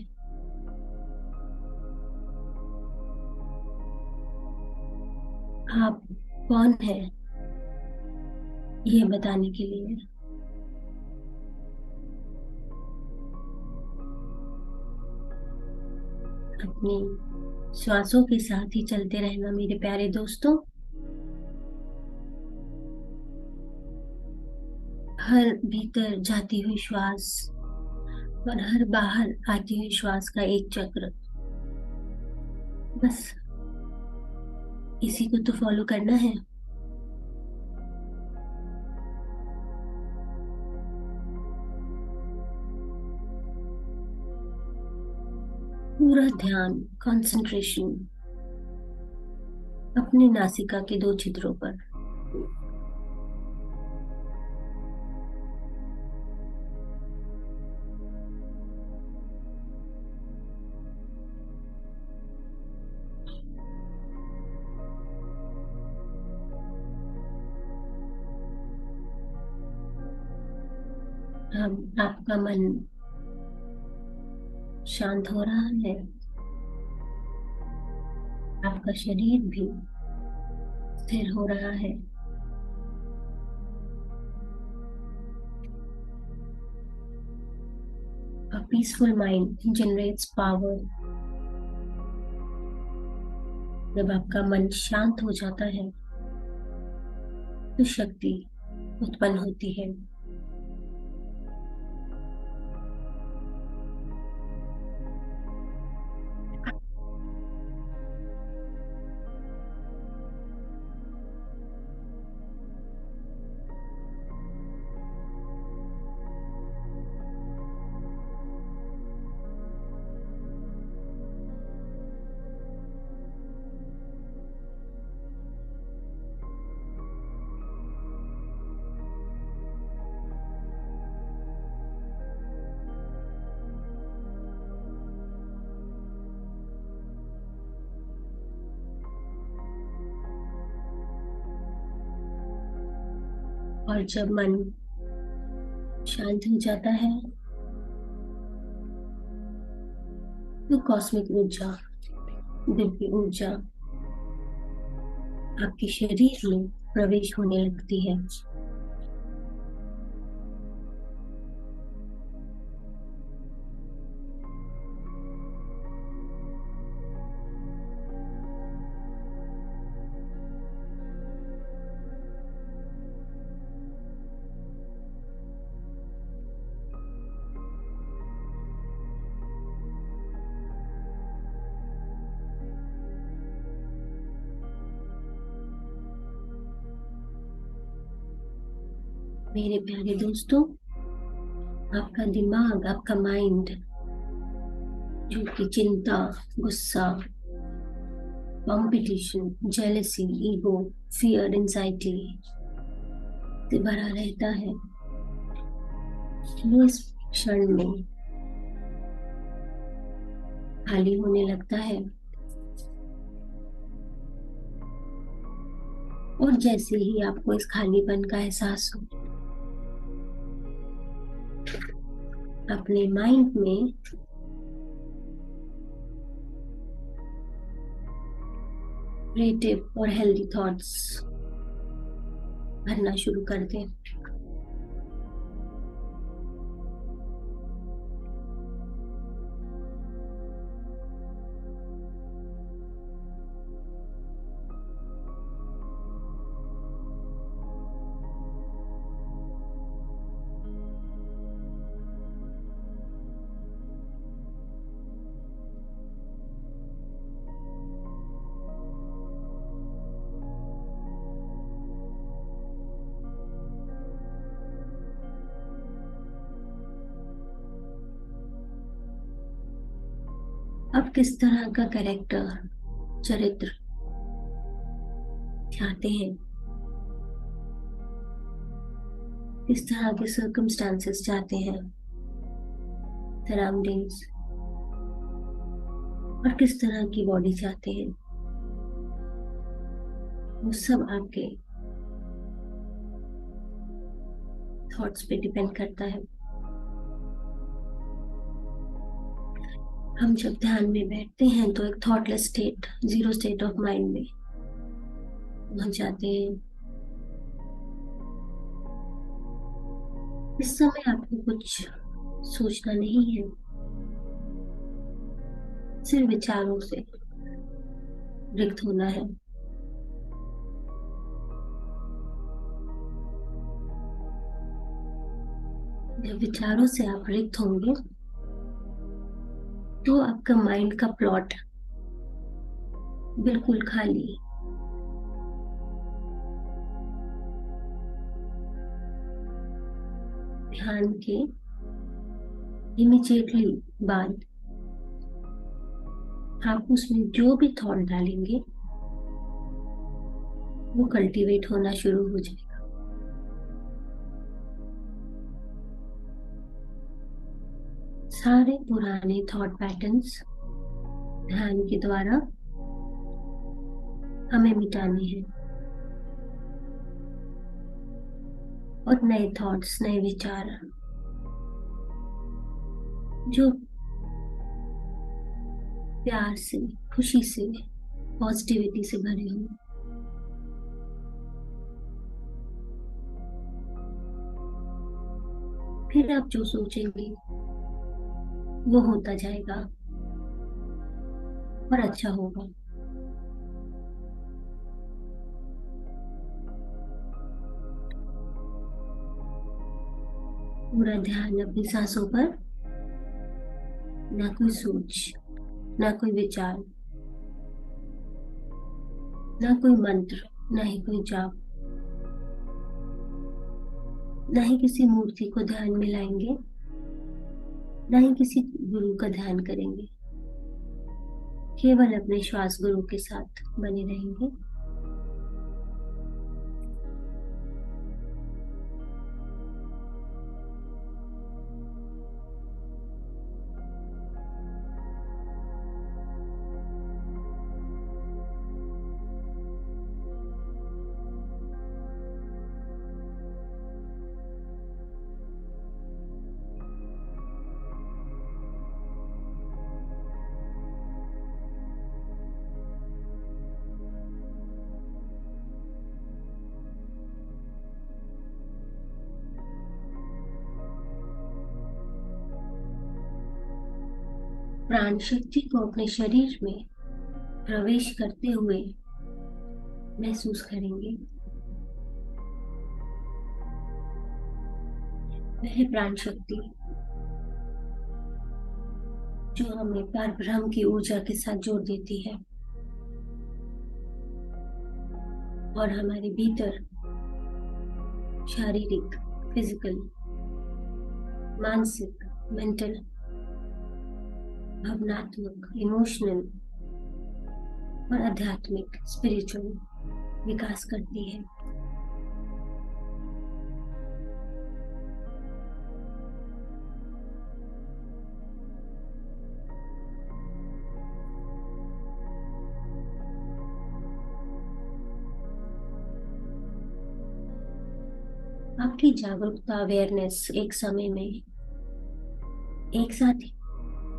आप कौन है ये बताने के लिए अपनी श्वासों के साथ ही चलते रहना मेरे प्यारे दोस्तों। हर भीतर जाती हुई श्वास और हर बाहर आती हुई श्वास का एक चक्र, बस इसी को तो फॉलो करना है। पूरा ध्यान, कंसंट्रेशन अपने नासिका के दो छिद्रों पर। अब आपका मन शांत हो रहा है, आपका शरीर भी स्थिर हो रहा है। A peaceful mind generates power. जब आपका मन शांत हो जाता है तो शक्ति उत्पन्न होती है। और जब मन शांत हो जाता है तो कॉस्मिक ऊर्जा, दिव्य ऊर्जा आपके शरीर में प्रवेश होने लगती है। मेरे प्यारे दोस्तों, आपका दिमाग, आपका माइंड जो कि चिंता, गुस्सा, competition, jealousy, ego, fear, anxiety से भरा रहता है, वो इस क्षण में खाली होने लगता है। और जैसे ही आपको इस खालीपन का एहसास हो, अपने माइंड में क्रिएटिव और हेल्दी थॉट्स भरना शुरू कर दें। अब किस तरह का कैरेक्टर, चरित्र चाहते हैं, किस तरह के सर्कमस्टांसेस चाहते हैं, सराउंडिंग्स, और किस तरह की बॉडी चाहते हैं, वो सब आपके थॉट्स पे डिपेंड करता है। हम जब ध्यान में बैठते हैं तो एक thoughtless state, zero state of mind में पहुंच जाते हैं। इस समय आपको कुछ सोचना नहीं है, सिर्फ विचारों से रिक्त होना है। जब विचारों से आप रिक्त होंगे तो आपका माइंड का प्लॉट बिल्कुल खाली, ध्यान के इमीडिएटली बाद आप उसमें जो भी थॉट डालेंगे वो कल्टीवेट होना शुरू हो जाएगा। सारे पुराने थॉट पैटर्न्स ध्यान के द्वारा हमें मिटाने हैं और नए थॉट्स, नए विचार जो प्यार से, खुशी से, पॉजिटिविटी से भरे हों, फिर आप जो सोचेंगे वो होता जाएगा और अच्छा होगा। पूरा ध्यान अपनी सांसों पर, ना कोई सोच, ना कोई विचार, ना कोई मंत्र, ना ही कोई जाप, ना ही किसी मूर्ति को ध्यान में लाएंगे, ना ही किसी गुरु का ध्यान करेंगे। केवल अपने श्वास गुरु के साथ बने रहेंगे। प्राण शक्ति को अपने शरीर में प्रवेश करते हुए महसूस करेंगे। वह प्राण शक्ति जो हमें पार ब्रह्म की ऊर्जा के साथ जोड़ देती है और हमारे भीतर शारीरिक, फिजिकल, मानसिक, मेंटल, भावनात्मक, इमोशनल और आध्यात्मिक, स्पिरिचुअल विकास करती है। आपकी जागरूकता, अवेयरनेस एक समय में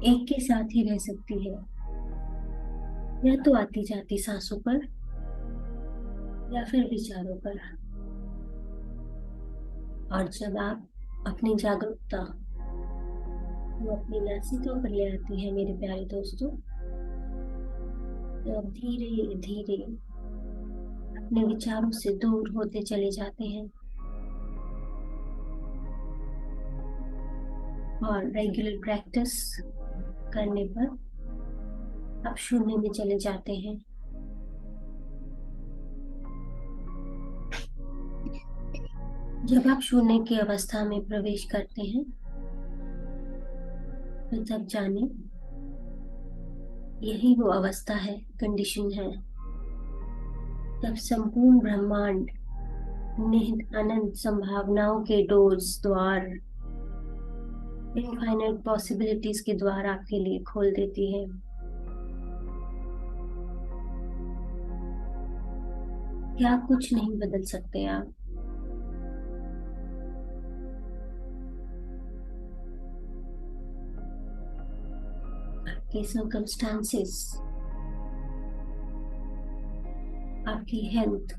एक के साथ ही रह सकती है, या तो आती जाती सांसों पर या फिर विचारों पर। और जब आप अपनी जागरूकता वो अपनी नासिका पर ले आती है मेरे प्यारे दोस्तों, तो आप धीरे धीरे अपने विचारों से दूर होते चले जाते हैं और रेगुलर प्रैक्टिस करने पर आप शून्य में चले जाते हैं। जब आप शून्य की अवस्था में प्रवेश करते हैं तो तब जाने यही वो अवस्था है, कंडीशन है, जब संपूर्ण ब्रह्मांड निहित अनंत संभावनाओं के डोर्स, द्वार, इनफाइनाइट पॉसिबिलिटीज के द्वार आपके लिए खोल देती है। क्या कुछ नहीं बदल सकते आप? आपके सर्कमस्टांसेस, आपकी हेल्थ,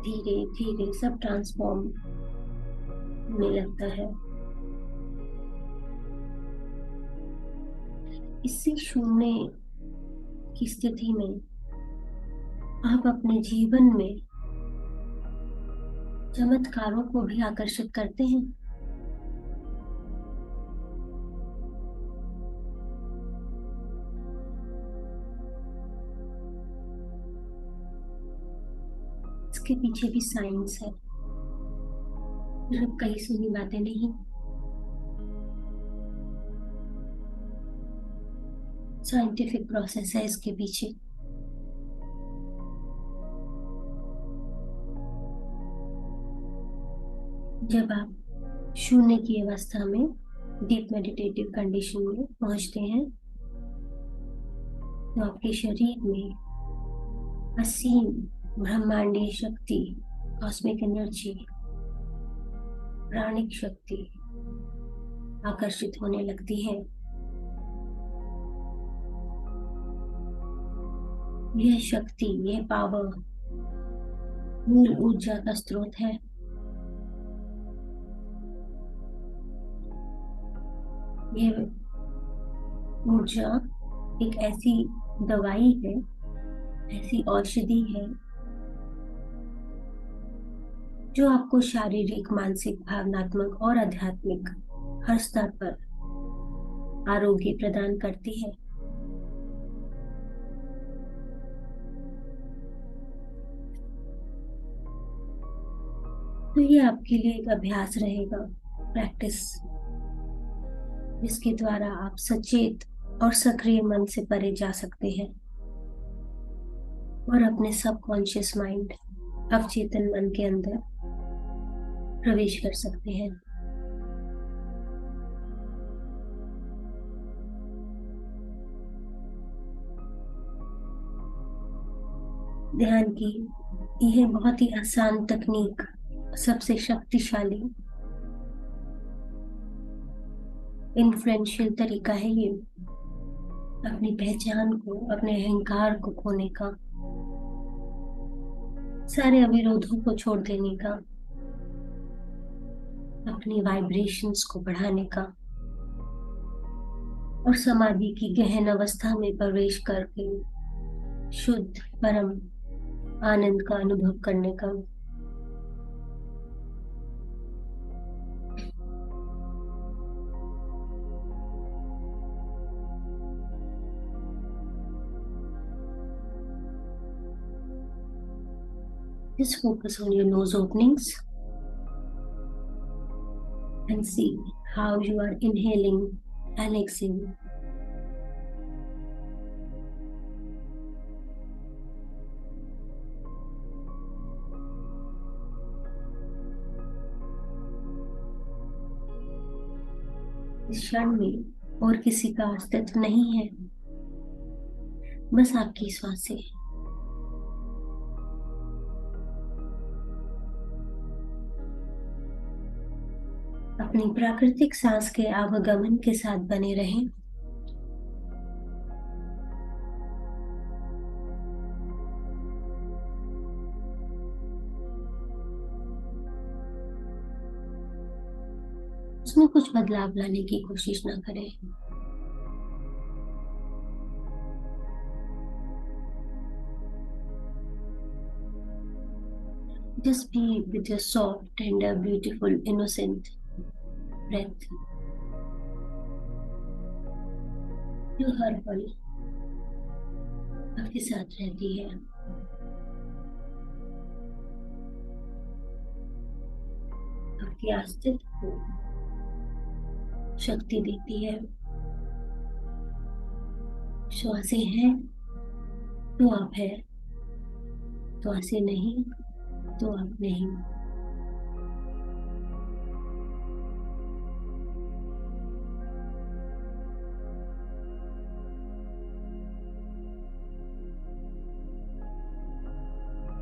धीरे धीरे सब ट्रांसफॉर्म होने लगता है। इससे शून्य की स्थिति में आप अपने जीवन में चमत्कारों को भी आकर्षित करते हैं। इसके पीछे भी साइंस है, सिर्फ कही सुनी बातें नहीं। साइंटिफिक प्रोसेस है इसके पीछे। जब आप शून्य की अवस्था में, डीप मेडिटेटिव कंडीशन में पहुंचते हैं, तो आपके शरीर में असीम ब्रह्मांडीय शक्ति, कॉस्मिक एनर्जी, प्राणिक शक्ति आकर्षित होने लगती है। यह शक्ति, यह पावर मूल ऊर्जा का स्रोत है। यह ऊर्जा एक ऐसी दवाई है, ऐसी औषधि है, जो आपको शारीरिक, मानसिक, भावनात्मक और आध्यात्मिक हर स्तर पर आरोग्य प्रदान करती है। तो ये आपके लिए एक अभ्यास रहेगा, प्रैक्टिस, जिसके द्वारा आप सचेत और सक्रिय मन से परे जा सकते हैं और अपने सबकॉन्शियस माइंड, अवचेतन मन के अंदर प्रवेश कर सकते हैं। ध्यान की यह बहुत ही आसान तकनीक, सबसे शक्तिशाली, इन्फ्लुएंशियल तरीका है ये, अपनी पहचान को, अपने अहंकार को खोने का, सारे अविरोधों को छोड़ देने का, अपनी वाइब्रेशंस को बढ़ाने का और समाधि की गहन अवस्था में प्रवेश करके शुद्ध परम आनंद का अनुभव करने का। Just focus on your nose openings and see how you are inhaling and exhaling. इस क्षण में और किसी का अस्तित्व नहीं है, बस आपकी श्वासें। अपनी प्राकृतिक सांस के आवागमन के साथ बने रहें। उसमें कुछ बदलाव लाने की कोशिश ना करें। Just be with your soft, tender, beautiful, innocent breath, जो हर पल आपके साथ रहती है। आपके अस्तित्व को शक्ति देती है। श्वासें हैं तो आप है, श्वासें नहीं तो आप नहीं।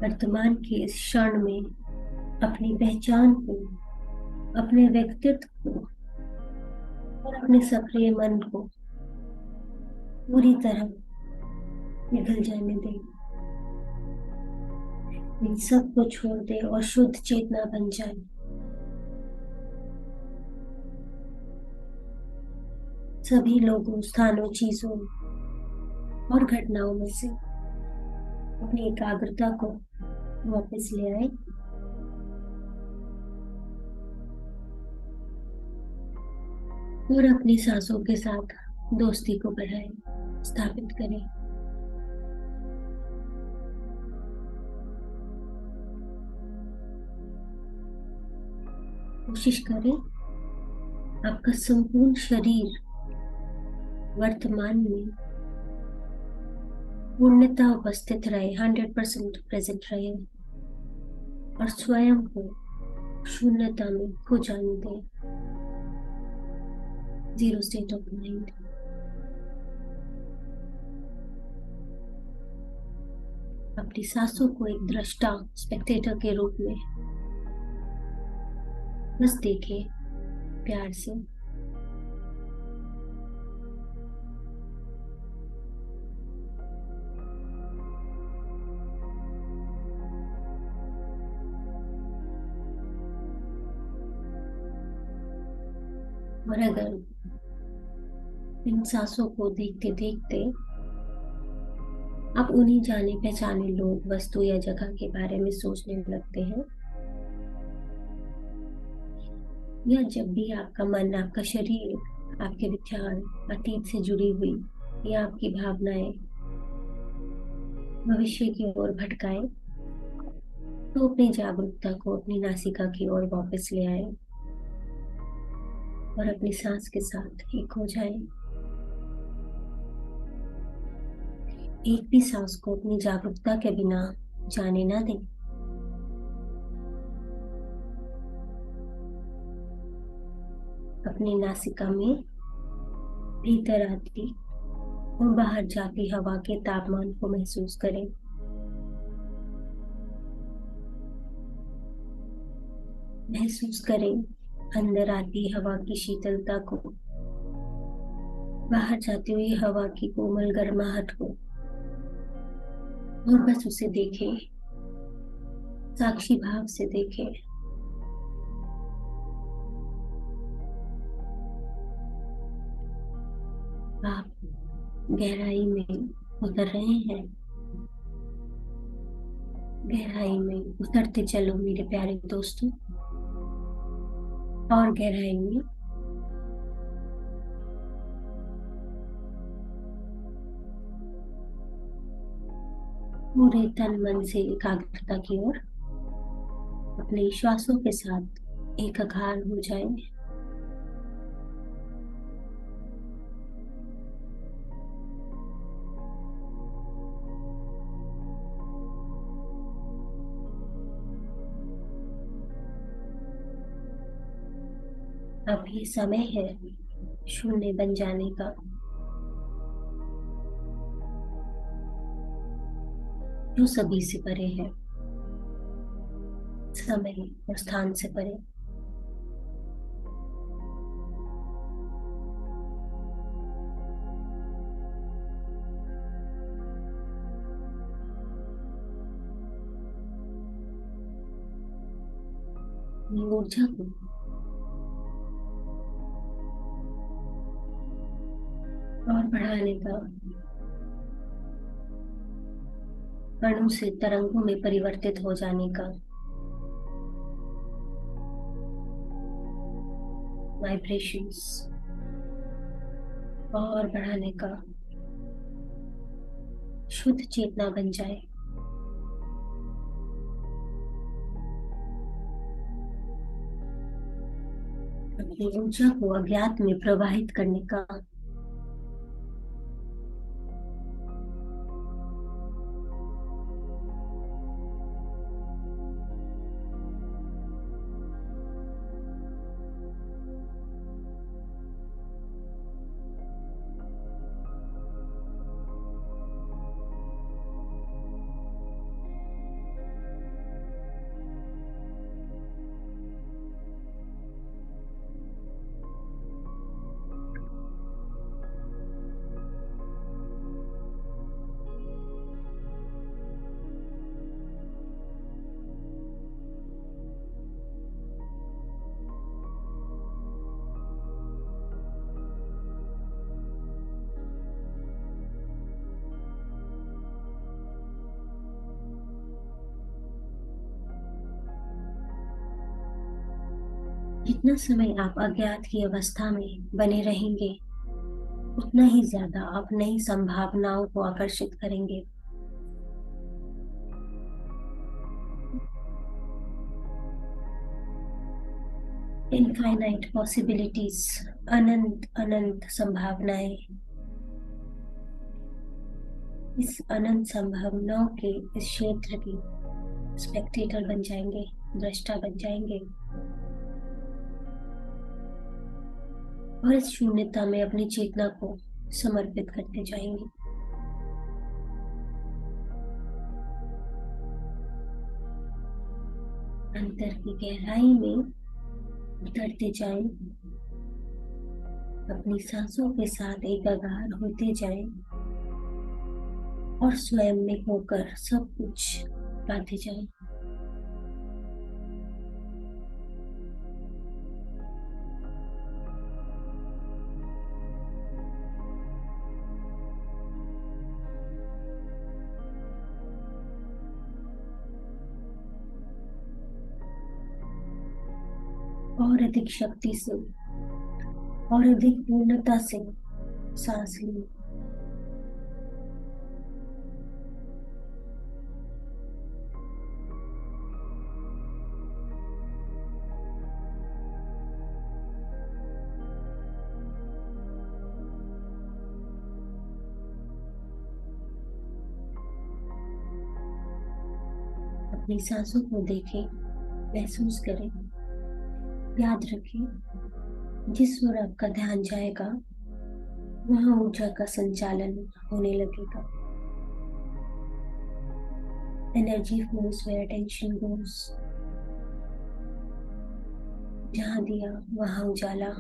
वर्तमान के इस क्षण में अपनी पहचान को, अपने व्यक्तित्व को और अपने सक्रिय मन को पूरी तरह पिघल जाने दें। इन सब को छोड़ दे और शुद्ध चेतना बन जाए। सभी लोगों, स्थानों, चीजों और घटनाओं में से अपनी एकाग्रता को वापस ले आए और अपनी सांसों के साथ दोस्ती को बढ़ाए, स्थापित करें। कोशिश करें आपका संपूर्ण शरीर वर्तमान में पूर्णतः उपस्थित रहे, 100% प्रेजेंट रहे और स्वयं को शून्यता में खो जाने दें। Zero state of mind. अपनी सांसों को एक दृष्टा, स्पेक्टेटर के रूप में बस देखें प्यार से। और अगर इन सांसों को देखते देखते आप उन्हीं जाने पहचाने लोग, वस्तु या जगह के बारे में सोचने लगते हैं, या जब भी आपका मन, आपका शरीर, आपके विचार अतीत से जुड़ी हुई या आपकी भावनाएं भविष्य की ओर भटकाए, तो अपनी जागरूकता को अपनी नासिका की ओर वापस ले आए और अपनी सांस के साथ एक हो जाए। एक भी सांस को अपनी जागरूकता के बिना जाने ना दें। अपनी नासिका में भीतर आती और बाहर जाती हवा के तापमान को महसूस करें। महसूस करें अंदर आती हवा की शीतलता को, बाहर जाती हुई हवा की कोमल गर्माहट को, और बस उसे देखें, साक्षी भाव से देखें। आप गहराई में उतर रहे हैं। गहराई में उतरते चलो मेरे प्यारे दोस्तों, और गहराई में। पूरे तन मन से एकाग्रता की ओर अपने श्वासों के साथ एकाकार हो जाए। अब ये समय है शून्य बन जाने का, जो सभी से परे है, समय और स्थान से परे। ऊर्जा को और बढ़ाने का, अणु से तरंगों में परिवर्तित हो जाने का, वाइब्रेशंस और बढ़ाने का, शुद्ध चेतना बन जाए। की ऊर्जा को अज्ञात में प्रवाहित करने का। जितना समय आप अज्ञात की अवस्था में बने रहेंगे, उतना ही ज्यादा आप नई संभावनाओं को आकर्षित करेंगे। इनफाइनाइट पॉसिबिलिटीज, अनंत अनंत संभावनाएं। इस अनंत संभावनाओं के इस क्षेत्र की स्पेक्टेटर बन जाएंगे, दृष्टा बन जाएंगे, और इस शून्यता में अपनी चेतना को समर्पित करते जाएंगे। अंतर की गहराई में उतरते जाएं, अपनी सांसों के साथ एकाकार होते जाएं और स्वयं में होकर सब कुछ पाते जाएं। और अधिक शक्ति से और अधिक पूर्णता से सांस ली। अपनी सांसों को देखें, महसूस करें, याद रखें, जिस ओर आपका ध्यान जाएगा वहां ऊर्जा का संचालन होने लगेगा। एनर्जी फ्लोस वेयर अटेंशन गोस। जहां दिया वहां उजाला।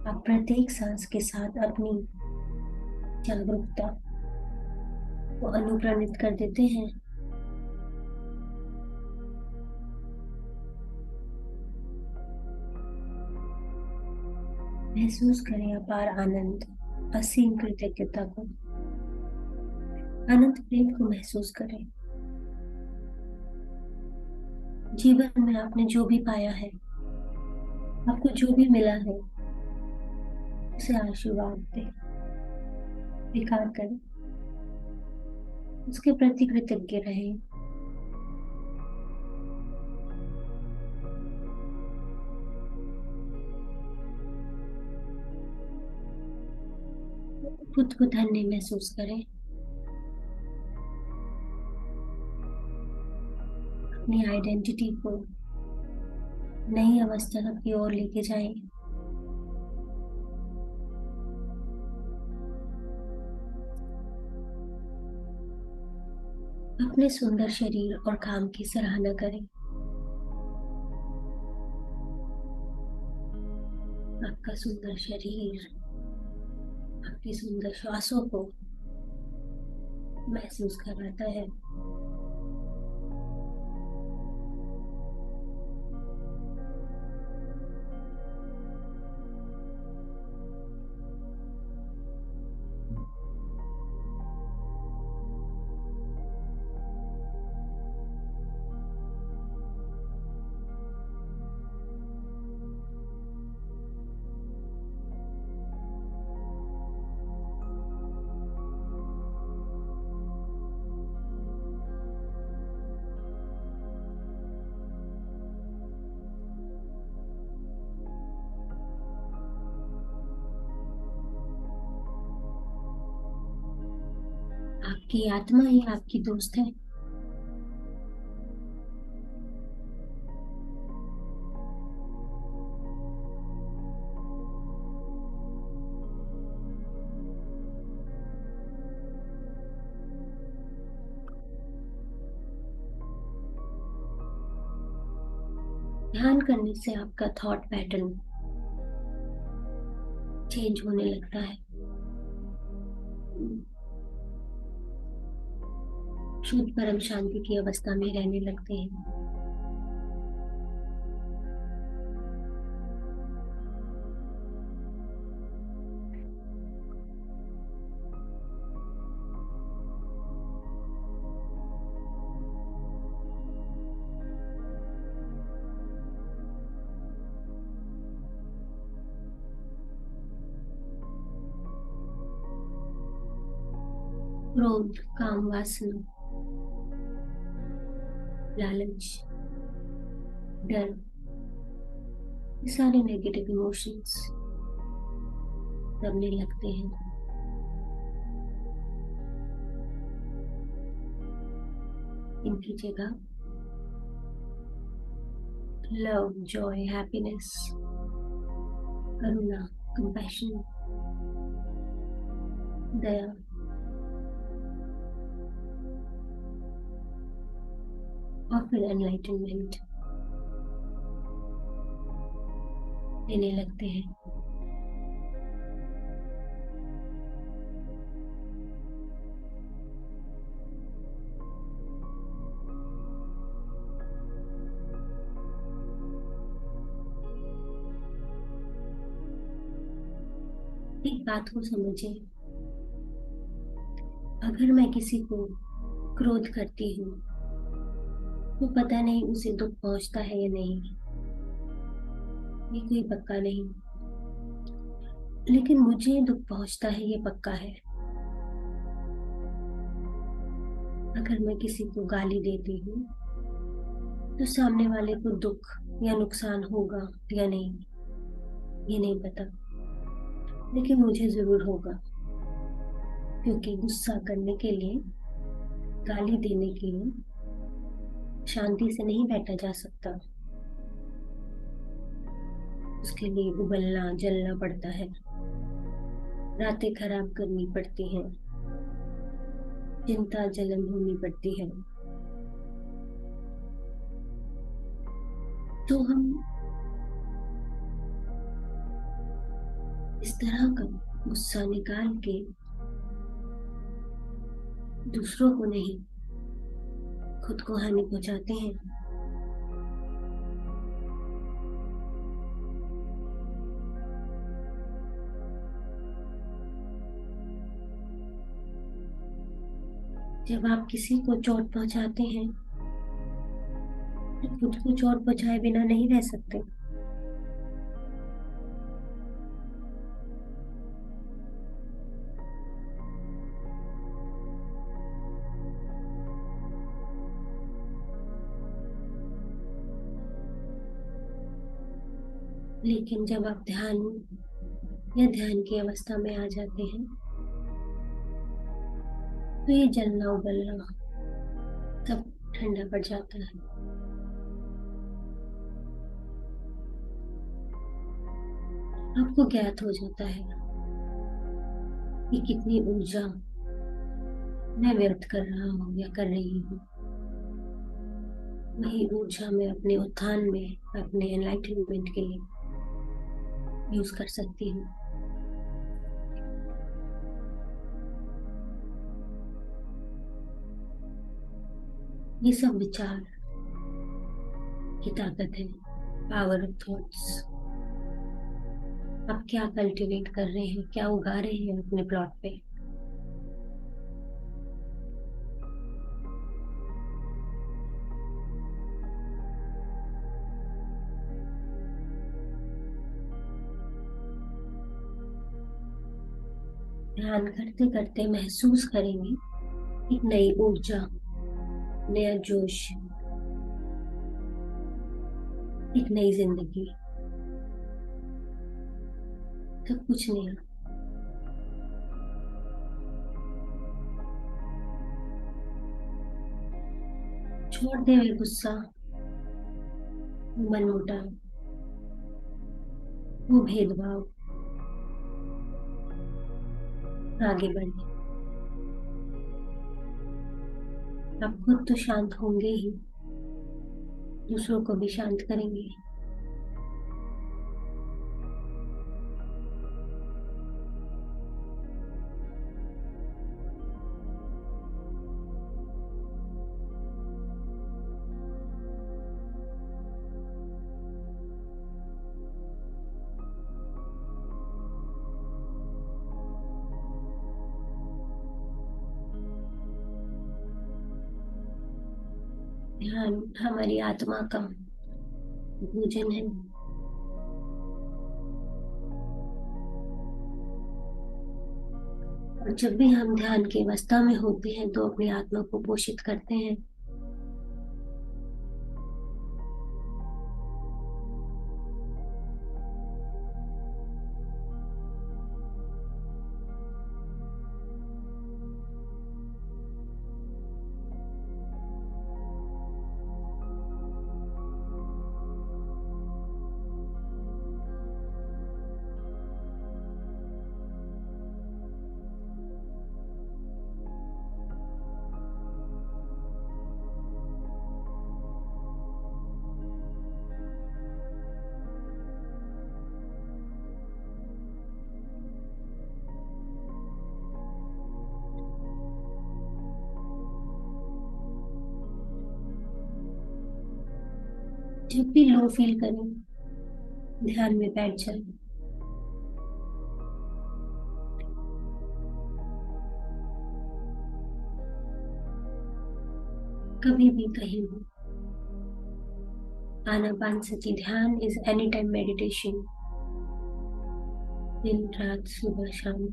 आप प्रत्येक सांस के साथ अपनी जागरूकता को अनुप्राणित कर देते हैं। महसूस करें अपार आनंद, असीम कृतज्ञता को, अनंत प्रेम को महसूस करें। जीवन में आपने जो भी पाया है, आपको जो भी मिला है, उसे आशीर्वाद दें, स्वीकार करें, उसके प्रति कृतज्ञ रहें। खुद को धन्य महसूस करें। अपनी आइडेंटिटी को नई अवस्था की ओर लेके जाएं। अपने सुंदर शरीर और काम की सराहना करें। आपका सुंदर शरीर, आपकी सुंदर श्वासों को महसूस कराता है। आपकी आत्मा ही आपकी दोस्त है। ध्यान करने से आपका थॉट पैटर्न चेंज होने लगता है। शुद्ध परम शांति की अवस्था में रहने लगते हैं। क्रोध, काम वासना, लालच, डर, ये सारे नेगेटिव इमोशंस दबने लगते हैं। इनकी जगह लव, जॉय, हैप्पीनेस, करुणा, कंपैशन, दया, और फिर एनलाइटनमेंट लेने लगते हैं। एक बात को समझिए, अगर मैं किसी को क्रोध करती हूँ तो पता नहीं उसे दुख पहुंचता है या नहीं, ये कोई पक्का नहीं, लेकिन मुझे दुख पहुंचता है ये पक्का है। अगर मैं किसी को गाली देती हूँ तो सामने वाले को दुख या नुकसान होगा या नहीं, ये नहीं पता, लेकिन मुझे जरूर होगा, क्योंकि गुस्सा करने के लिए, गाली देने के लिए शांति से नहीं बैठा जा सकता। उसके लिए उबलना जलना पड़ता है, रातें खराब करनी पड़ती हैं, चिंता जलन होनी पड़ती है। तो हम इस तरह का गुस्सा निकाल के दूसरों को नहीं, खुद को हानि पहुंचाते हैं। जब आप किसी को चोट पहुंचाते हैं तो खुद को चोट पहुंचाए बिना नहीं रह सकते। लेकिन जब आप ध्यान या ध्यान की अवस्था में आ जाते हैं तो ये जलना उबलना सब ठंडा पड़ जाता है। आपको ज्ञात हो जाता है कि कितनी ऊर्जा मैं व्यर्थ कर रहा हूँ या कर रही हूँ। वही ऊर्जा मैं अपने उत्थान में, अपने एनलाइटनमेंट के लिए यूज कर सकती हूँ। ये सब विचार की ताकत है, पावर ऑफ थॉट्स। आप क्या कल्टीवेट कर रहे हैं, क्या उगा रहे हैं अपने प्लॉट पे। ध्यान करते करते महसूस करेंगे एक नई ऊर्जा, नया जोश, एक नई जिंदगी, सब कुछ नया। छोड़ दे वे गुस्सा, वो मनमुटाव, वो भेदभाव। आगे बढ़े। आप खुद तो शांत होंगे ही, दूसरों को भी शांत करेंगे। ध्यान हमारी आत्मा का भोजन है। और जब भी हम ध्यान की अवस्था में होते हैं तो अपनी आत्मा को पोषित करते हैं। जब भी लो फील करें, ध्यान में बैठ जाए। कभी भी कहीं भी। आनापानसती ध्यान इज एनी टाइम मेडिटेशन। दिन रात सुबह शाम।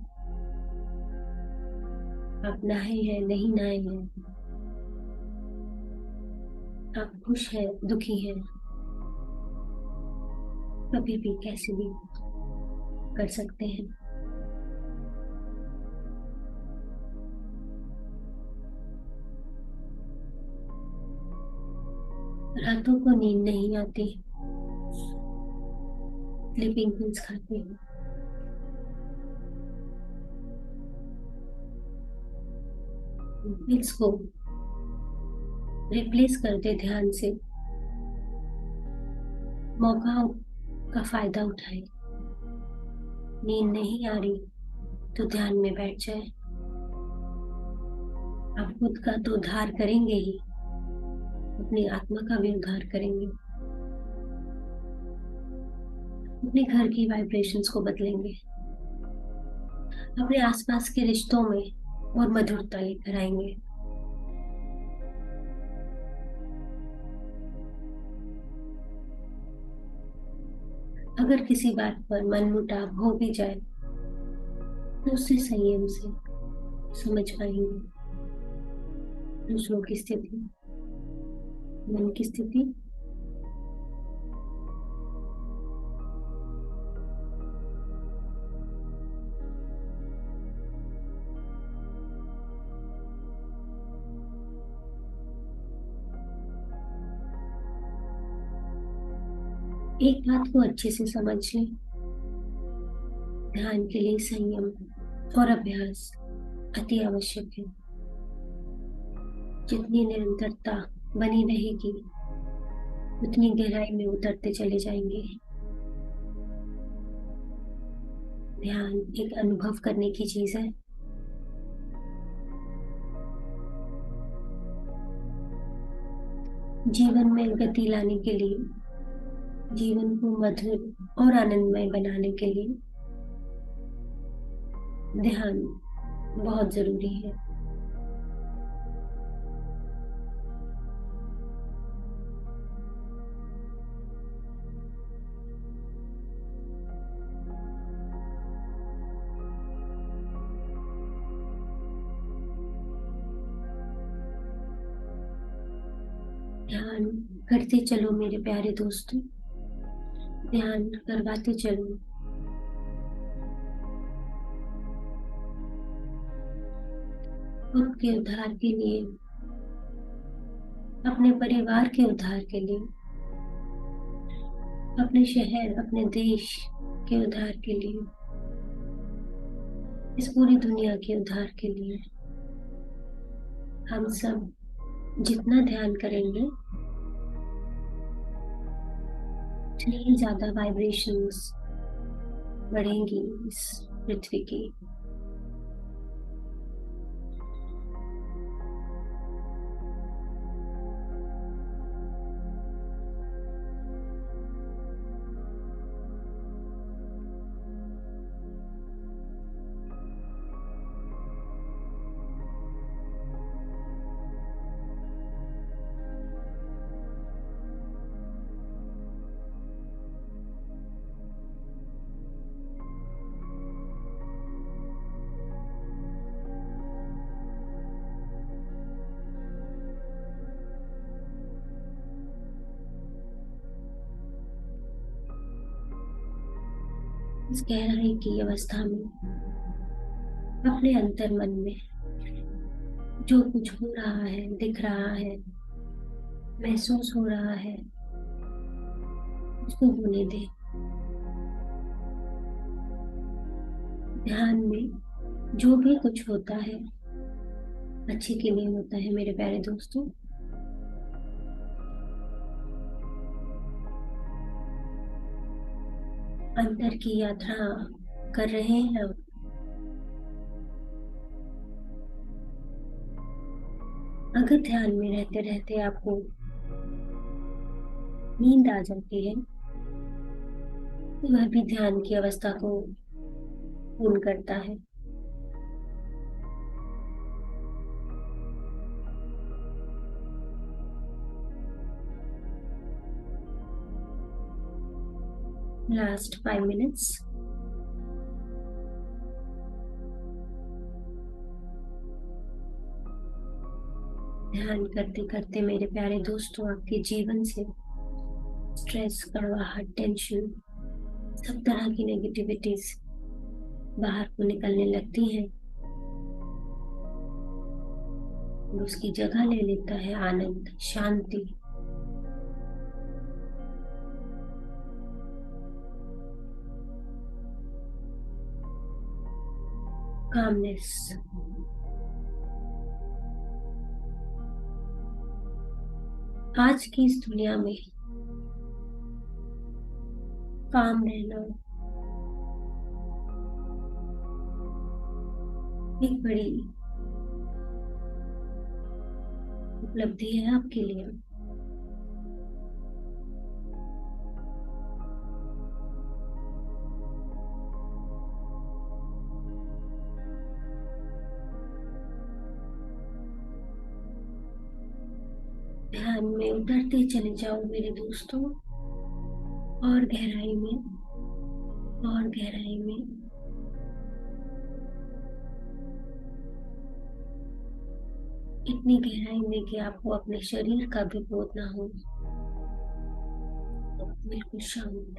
आप नहाए हैं नहीं नहाए हैं, आप खुश हैं दुखी हैं, कभी भी कैसे भी कर सकते हैं। रातों को नींद नहीं आती, स्लीपिंग पिल्स खाते हैं। पिल्स को रिप्लेस कर दे ध्यान से। मौका का फायदा उठाए। नींद नहीं आ रही तो ध्यान में बैठ जाए। आप खुद का तो उद्धार करेंगे ही, अपनी आत्मा का भी उद्धार करेंगे। अपने घर की वाइब्रेशंस को बदलेंगे, अपने आसपास के रिश्तों में और मधुरता लेकर आएंगे। अगर किसी बात पर मनमुटाव हो भी जाए तो उससे संयम से समझ पाएंगे दूसरों की स्थिति, मन की स्थिति। एक बात को अच्छे से समझ लें, ध्यान के लिए संयम और अभ्यास अति आवश्यक है। जितनी निरंतरता बनी रहेगी उतनी गहराई में उतरते चले जाएंगे। ध्यान एक अनुभव करने की चीज है। जीवन में गति लाने के लिए, जीवन को मधुर और आनंदमय बनाने के लिए ध्यान बहुत जरूरी है। ध्यान करते चलो मेरे प्यारे दोस्तों, ध्यान करवाते चलो। खुद के उद्धार के लिए अपने परिवार के उद्धार के लिए, अपने शहर, अपने देश के उद्धार के लिए, इस पूरी दुनिया के उद्धार के लिए हम सब जितना ध्यान करेंगे उतनी ही ज्यादा वाइब्रेशंस बढ़ेंगी इस पृथ्वी की। इस गहराई की अवस्था में अपने अंतर मन में जो कुछ हो रहा है, दिख रहा है, महसूस हो रहा है, उसको होने दे। ध्यान में जो भी कुछ होता है अच्छे के लिए होता है मेरे प्यारे दोस्तों। अंतर की यात्रा कर रहे हैं। अगर ध्यान में रहते रहते आपको नींद आ जाती है तो वह भी ध्यान की अवस्था को पूर्ण करता है। Last 5 minutes. ध्यान करते करते मेरे प्यारे दोस्तों आपके जीवन से स्ट्रेस, कड़वाहट, टेंशन, सब तरह की नेगेटिविटीज बाहर को निकलने लगती हैं और उसकी जगह ले लेता है आनंद, शांति। कामनेस। आज की इस दुनिया में काम रहना एक बड़ी उपलब्धि है आपके लिए। ध्यान में उतरते चले जाओ मेरे दोस्तों, और गहराई में, और गहराई में। इतनी गहराई में कि आपको अपने शरीर का भी बोध ना हो। बिल्कुल शांत,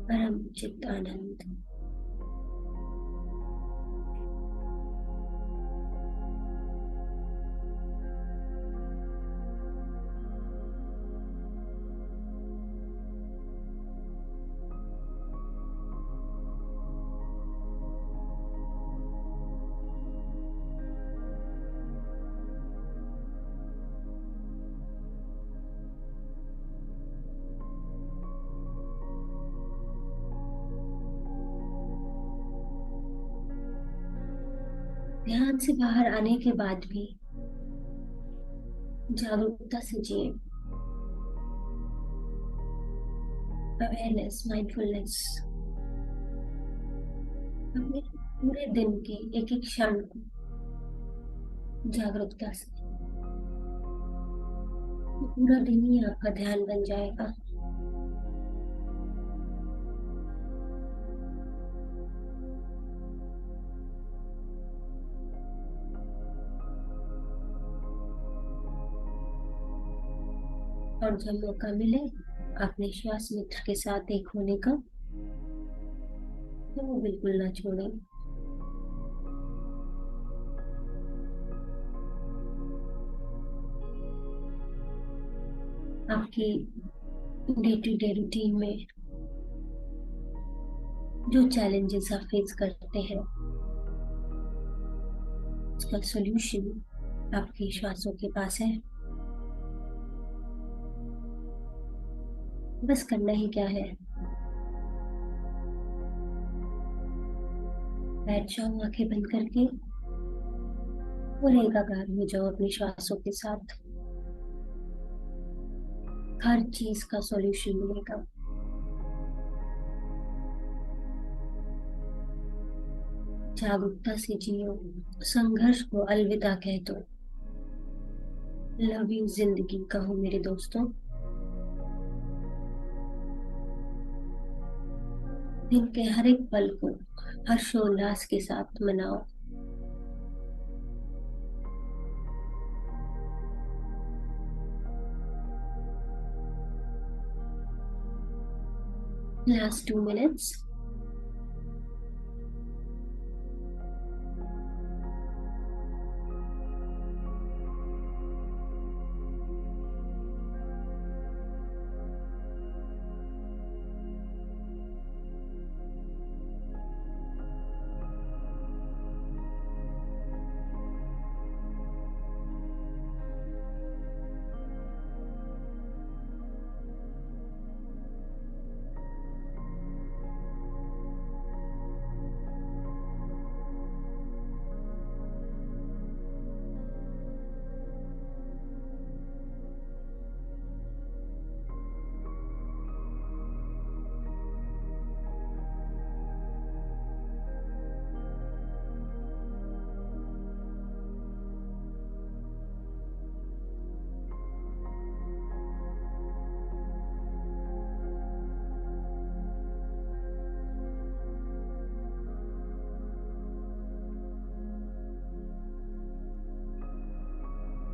परम चित्त आनंद। ध्यान से बाहर आने के बाद भी जागरूकता से जिए। Awareness, mindfulness. अपने पूरे दिन के एक एक क्षण को जागरूकता से, पूरा दिन ही आपका ध्यान बन जाएगा। और जब मौका मिले अपने श्वास मित्र के साथ एक होने का, तो वो बिल्कुल ना छोड़ें। आपकी डे टू डे रूटीन में जो चैलेंजेस आप फेस करते हैं, उसका सॉल्यूशन आपके श्वासों के पास है। बस करना ही क्या है, बैठ जाओ आंखें बंद करके और एकाकार हो जाओ अपने श्वासों के साथ। हर चीज का सॉल्यूशन मिलेगा। जागरूकता से जियो, संघर्ष को अलविदा कह दो। लव यू जिंदगी कहो मेरे दोस्तों। दिन के हर एक पल को हर्षोल्लास के साथ मनाओ। Last 2 minutes.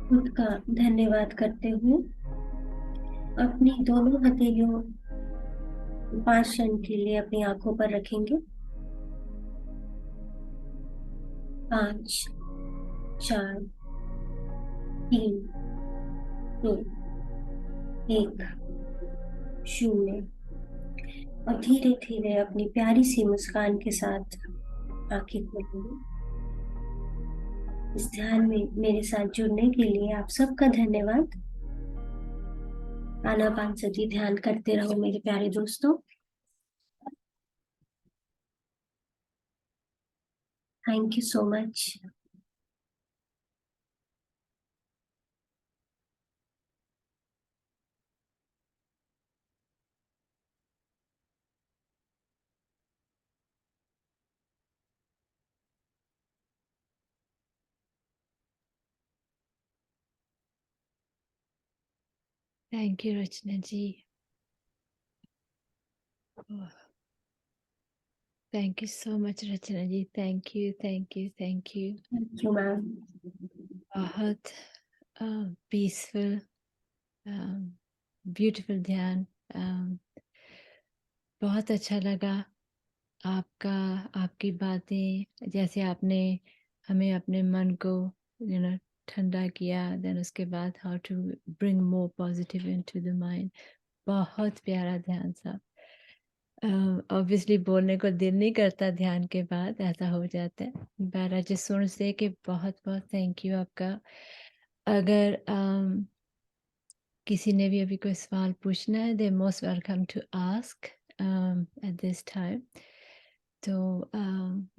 खुद का धन्यवाद करते हुए अपनी दोनों हथेलियों 5 क्षण के लिए अपनी आंखों पर रखेंगे। 5, 4, 3, 2, 1, 0 और धीरे धीरे अपनी प्यारी सी मुस्कान के साथ आंखें खोलेंगे। इस ध्यान में मेरे साथ जुड़ने के लिए आप सबका धन्यवाद। आनापानसती ध्यान करते रहो मेरे प्यारे दोस्तों। Thank you so much. Thank you, Rachna ji. Oh, thank you so much, Rachna ji. Thank you, thank you, thank you. Thank you ma'am. बहुत पीसफुल, ब्यूटीफुल ध्यान। बहुत अच्छा लगा आपका, आपकी बातें, जैसे आपने हमें अपने मन को ठंडा किया, देन उसके बाद how to bring more positive into the mind. बहुत प्यारा ध्यान था। ऑब्वियसली बोलने को दिल नहीं करता ध्यान के बाद, ऐसा हो जाता है, but I just want to say कि बहुत बहुत थैंक यू आपका। अगर किसी ने भी अभी कोई सवाल पूछना है, they most welcome to ask at this time. तो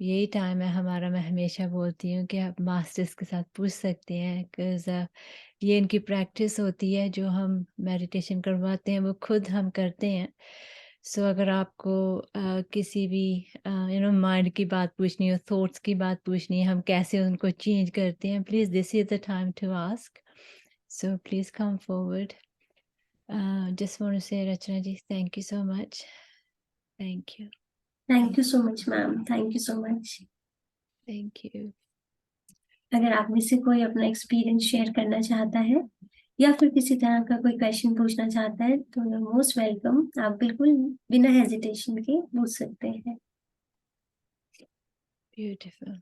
यही टाइम है हमारा। मैं हमेशा बोलती हूँ कि आप मास्टर्स के साथ पूछ सकते हैं, बिकॉज ये इनकी प्रैक्टिस होती है। जो हम मेडिटेशन करवाते हैं वो खुद हम करते हैं। सो अगर आपको किसी भी माइंड की बात पूछनी हो, थॉट्स की बात पूछनी है, हम कैसे उनको चेंज करते हैं, please this is the time to ask. So please come forward. Just want to say, Rachna ji, thank you so much. Thank you. Thank you so much ma'am. Thank you so much. Thank you. अगर आप में से कोई अपना experience share करना चाहता है या फिर किसी तरह का कोई क्वेश्चन पूछना चाहता है तो यू मोस्ट वेलकम। आप बिल्कुल बिना हेजिटेशन के पूछ सकते हैं। Beautiful.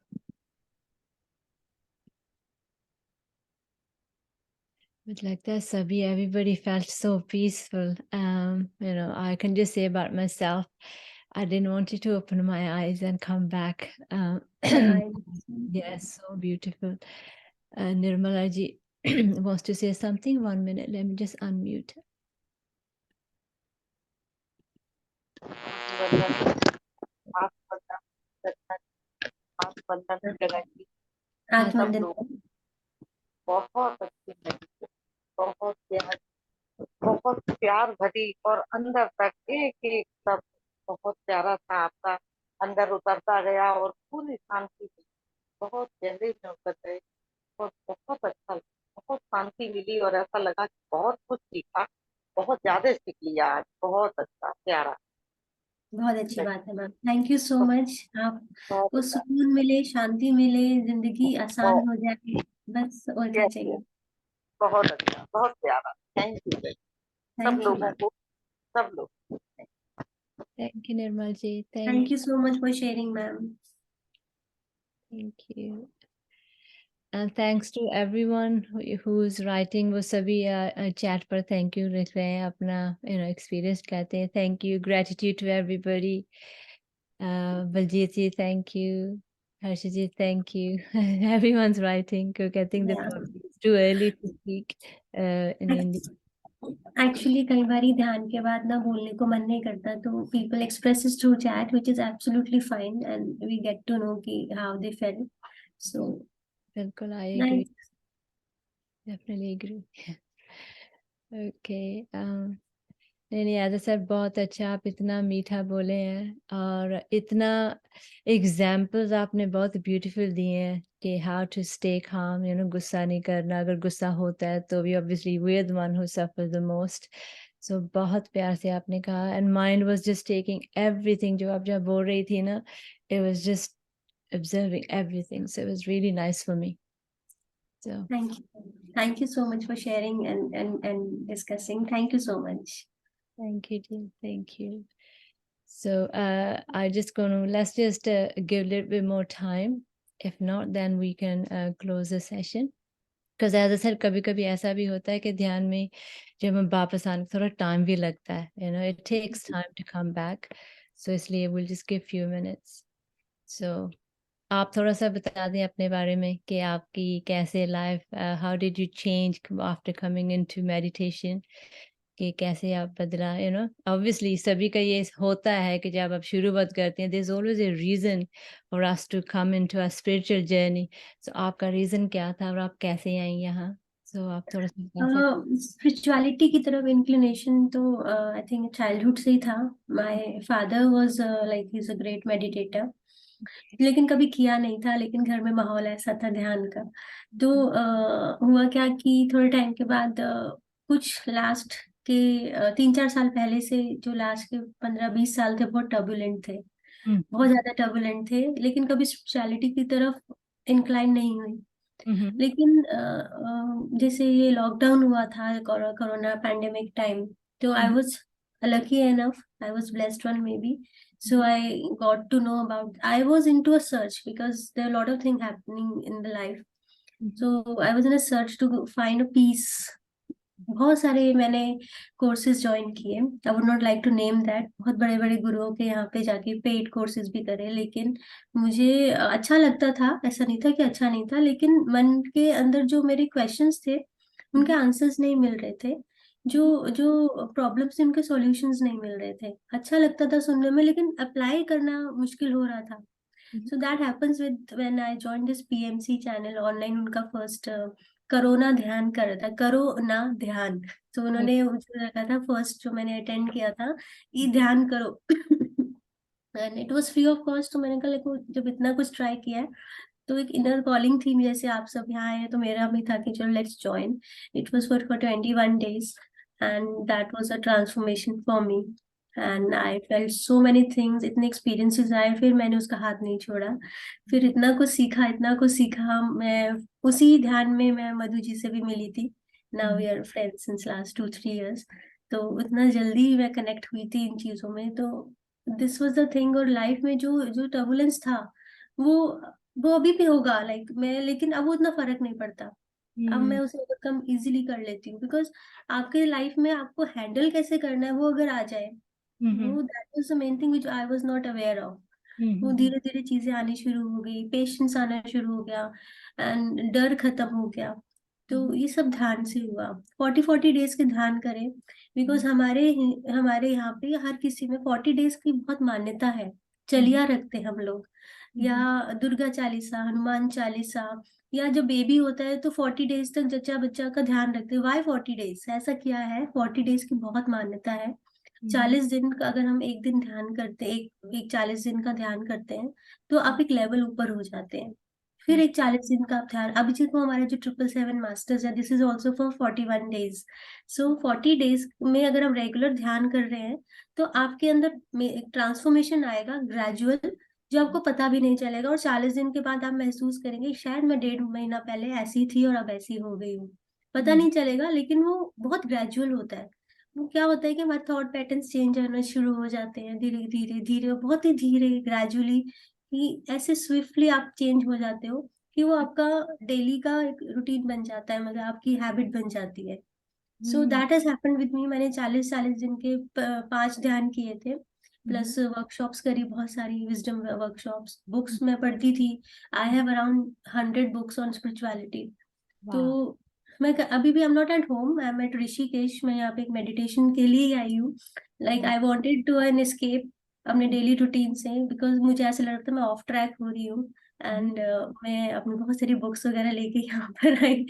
But like that, Sabi, everybody felt so peaceful. I can just say about myself, I didn't want it to open my eyes and come back. I Yes, so beautiful. Nirmala ji wants to say something. 1 minute, let me just unmute. आप बंधन लगाइए। आप सब वंदन लोग बहुत अच्छी लगी, बहुत प्यार भरी और अंदर तक एक एक शब्द बहुत प्यारा था आपका, अंदर उतरता गया और पूरी शांति थी, बहुत गहरे में उतर गए और बहुत अच्छा लगा, बहुत शांति मिली और ऐसा लगा कि बहुत कुछ सीखा, बहुत ज्यादा सीख लिया आज। बहुत अच्छा प्यारा। बहुत अच्छी बात है ma'am, thank you so much. बहुत आपको अच्छा। सुकून मिले, शांति मिले, जिंदगी आसान बहुत हो जाए, बस और क्या yes, चाहिए। yes, बहुत अच्छा, बहुत प्यारा। थैंक यू सब थैंक यू लोगों मैम, को, सब लोग। Thank you, Nirmal ji. Thank you so much for sharing ma'am. Thank you. And thanks to everyone who's writing. वो सभी chat पर thank you लिख रहे हैं, अपना experience कहते हैं. Thank you, gratitude to everybody. Baljeet ji, thank you. Harshit ji, thank you. Everyone's writing because I think Yeah. it's too early to speak in Hindi. Actually कई बार ध्यान के बाद ना बोलने को मन नहीं करता, तो people expresses through chat which is absolutely fine and we get to know कि हाउ दे फेल। सो बिल्कुल, I agree. Definitely agree. Okay. नहीं याद सर, बहुत अच्छा, आप इतना मीठा बोले हैं और इतना एग्जाम्पल्स आपने बहुत ब्यूटीफुल दिए हैं कि हाउ टू स्टे काम, गुस्सा नहीं करना, अगर गुस्सा होता है तो भी obviously we are the one who suffer the most. So बहुत प्यार से आपने कहा and mind was just taking everything, जो आप जब बोल रही थी ना, it was just observing everything, so it was really nice for me. So thank you so much for sharing and discussing. Thank you so much. thank you dear. Thank you. So let's just give a little bit more time. If not, then we can close the session. Because as I said, कभी-कभी ऐसा भी होता है कि ध्यान में जब हम वापस आने थोड़ा टाइम भी लगता है, it takes time to come back. So इसलिए we'll just give few minutes. So आप थोड़ा सा बता दें अपने बारे में कि आपकी कैसे life, how did you change after coming into meditation, कि कैसे आप बदला, ऑब्वियसली सभी का ये होता है कि जब आप शुरुआत करते हैं, there is always a reason for us to come into a spiritual journey. So आपका रीजन क्या था और आप कैसे आई यहाँ? सो आप थोड़ा सा बता सकते स्पिरिचुअलिटी की तरफ इंक्लिनेशन तो आई थिंक चाइल्डहुड से ही था। My father was like he is a great meditator, लेकिन कभी किया नहीं था, लेकिन घर में माहौल ऐसा था ध्यान का। तो हुआ क्या कि थोड़े टाइम के बाद कुछ लास्ट के 3-4 साल पहले से जो लास्ट के 15-20 साल थे बहुत टर्बुलेंट थे, बहुत ज्यादा टर्बुलेंट थे, लेकिन कभी स्पिरिचुअलिटी की तरफ इंक्लाइन नहीं हुई। लेकिन जैसे ये लॉकडाउन हुआ था, कोरोना पैंडेमिक टाइम, तो I was lucky enough, I was blessed one may be, so I got to know about, I was into a search because there are a lot of things happening in the life, so I was in a search to find a peace. बहुत सारे मैंने courses join किए, I would not like to name that, बहुत बड़े बड़े गुरुओं के यहाँ पे जाके पेड कोर्सेज भी करे, लेकिन मुझे अच्छा लगता था, ऐसा नहीं था कि अच्छा नहीं था, लेकिन मन के अंदर जो मेरे क्वेश्चंस थे उनके आंसर्स नहीं मिल रहे थे, जो जो प्रॉब्लम्स थे उनके सॉल्यूशंस नहीं मिल रहे थे। अच्छा लगता था सुनने में, लेकिन अप्लाई करना मुश्किल हो रहा था। So that happens with when I joined this PMC channel online, उनका फर्स्ट करोना ध्यान कर रहा था, करो ना ध्यान, तो उन्होंने मुझे रखा था फर्स्ट जो मैंने अटेंड किया था, ये ध्यान करो and it was free of cost. तो मैंने कहा देखो जब इतना कुछ ट्राई किया है तो एक इनर कॉलिंग थी, जैसे आप सब यहाँ आए हैं तो मेरा भी था कि चलो let's join. It was for 21 days and that was a transformation for me and I felt so many things, इतने एक्सपीरियंसेस आए, फिर मैंने उसका हाथ नहीं छोड़ा, फिर इतना कुछ सीखा, इतना कुछ सीखा। मैं उसी ध्यान में मैं मधु जी से भी मिली थी, now we are friends since last 2-3 years। तो इतना जल्दी मैं कनेक्ट हुई थी इन चीजों में, तो दिस वाज द थिंग। और लाइफ में जो जो टर्बुलेंस था वो वो अभी भी होगा, लाइक मैं, लेकिन अब वो उतना फर्क नहीं पड़ता। अब मैं उसे ओवरकम इजीली कर लेती हूँ, बिकॉज आपके लाइफ में आपको हैंडल कैसे करना है वो अगर आ जाए, वो that was the main thing which I was not aware of. वो धीरे धीरे चीजें आनी शुरू हो गई, पेशेंस आना शुरू हो गया, एंड डर खत्म हो गया। तो ये सब ध्यान से हुआ। 40 डेज के ध्यान करें, बिकॉज हमारे यहाँ पे हर किसी में 40 डेज की बहुत मान्यता है। चलिया रखते हैं हम लोग, या दुर्गा चालीसा, हनुमान चालीसा, या जब बेबी होता है तो 40 डेज तक जच्चा बच्चा का ध्यान रखते हैं। वाई 40 डेज ऐसा किया है? 40 डेज की बहुत मान्यता है। 40 दिन का अगर हम एक दिन ध्यान करते हैं, एक 40 दिन का ध्यान करते हैं, तो आप एक लेवल ऊपर हो जाते हैं। फिर एक 40 दिन का आप ध्यान, अभी देखो हमारे जो 777 मास्टर्स है, this is also for 41 days. So 40 days में अगर हम रेगुलर ध्यान कर रहे हैं, तो आपके अंदर एक ट्रांसफॉर्मेशन आएगा ग्रेजुअल, जो आपको पता भी नहीं चलेगा। और 40 दिन के बाद आप महसूस करेंगे शायद मैं 1.5 महीना पहले ऐसी थी और अब ऐसी हो गई हूँ। पता नहीं चलेगा, लेकिन वो बहुत ग्रेजुअल होता है। वो क्या होता है कि हमारे थॉट पैटर्न्स चेंज होना शुरू हो जाते हैं धीरे धीरे धीरे, बहुत ही धीरे, ग्रेजुअली, कि ऐसे स्विफ्टली आप चेंज हो जाते हो कि वो आपका डेली का एक रूटीन बन जाता है, मतलब आपकी हैबिट बन जाती है। So that has happened with me. मैंने 40 दिन के 5 ध्यान किए थे, प्लस वर्कशॉप्स करी, बहुत सारी विजडम वर्कशॉप्स, बुक्स मैं पढ़ती थी। I have around 100 books on spirituality. तो अभी भी I am not at home, I am at Rishikesh. मैं यहाँ पे एक मेडिटेशन के लिए ही आई हूँ। Like I wanted to an escape अपने डेली रूटीन से, बिकॉज मुझे ऐसा लग रहा था मैं ऑफ ट्रैक हो रही हूँ। एंड मैं अपनी बहुत सारी बुक्स वगैरह लेके यहाँ पर आई।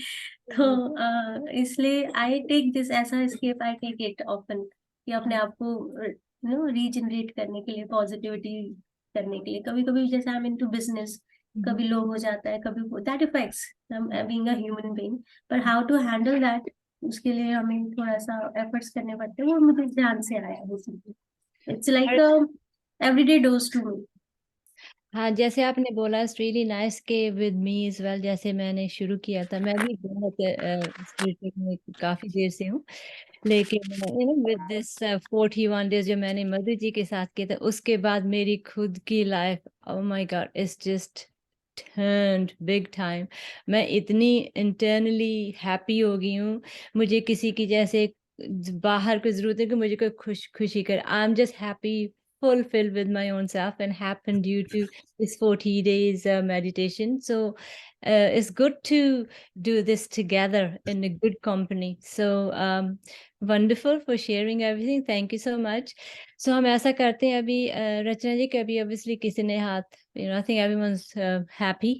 तो इसलिए आई टेक दिस ऐसा escape, I take it often, कि अपने आप को रीजनरेट करने के लिए, पॉजिटिविटी करने के लिए। कभी कभी जैसे आई एम इनटू बिजनेस, कभी लो हो जाता है, कभी that effects being a human being, पर हाउ टू हैंडल दैट, उसके लिए हमें थोड़ा सा एफर्ट्स करने पड़ते हैं। वो मुझे ध्यान से आया basically. It's like everyday dose to me. हाँ, जैसे आपने बोला इट्स रियली नाइस के विद मी इज वेल। जैसे मैंने शुरू किया था, मैं भी बहुत स्पिरिचुअल में काफी देर से हूँ, लेकिन विद दिस 41 डेज जो मैंने मधु जी के साथ किया था, उसके बाद मेरी खुद की life, oh my God, it's just turned big time. मैं इतनी इंटरनली हैप्पी हो गई हूँ। मुझे किसी की जैसे बाहर की जरूरत है कि मुझे कोई खुशी कर। I am just happy, fulfilled with my own self, and happened due to this 40 days meditation. So it's good to do this together in a good company. So wonderful for sharing everything. Thank you so much. So हम ऐसा करते हैं अभी, रचना जी, कभी obviously किसी ने हाथ, I think everyone's happy.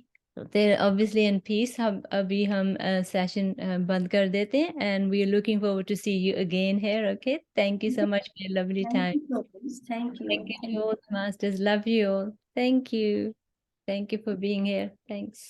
They're obviously in peace. अभी हम session बंद कर देते हैं, and we are looking forward to see you again here. Okay, thank you so much for your lovely time. Thank you. Thank you to all the masters. Love you all. Thank you. Thank you for being here. Thanks.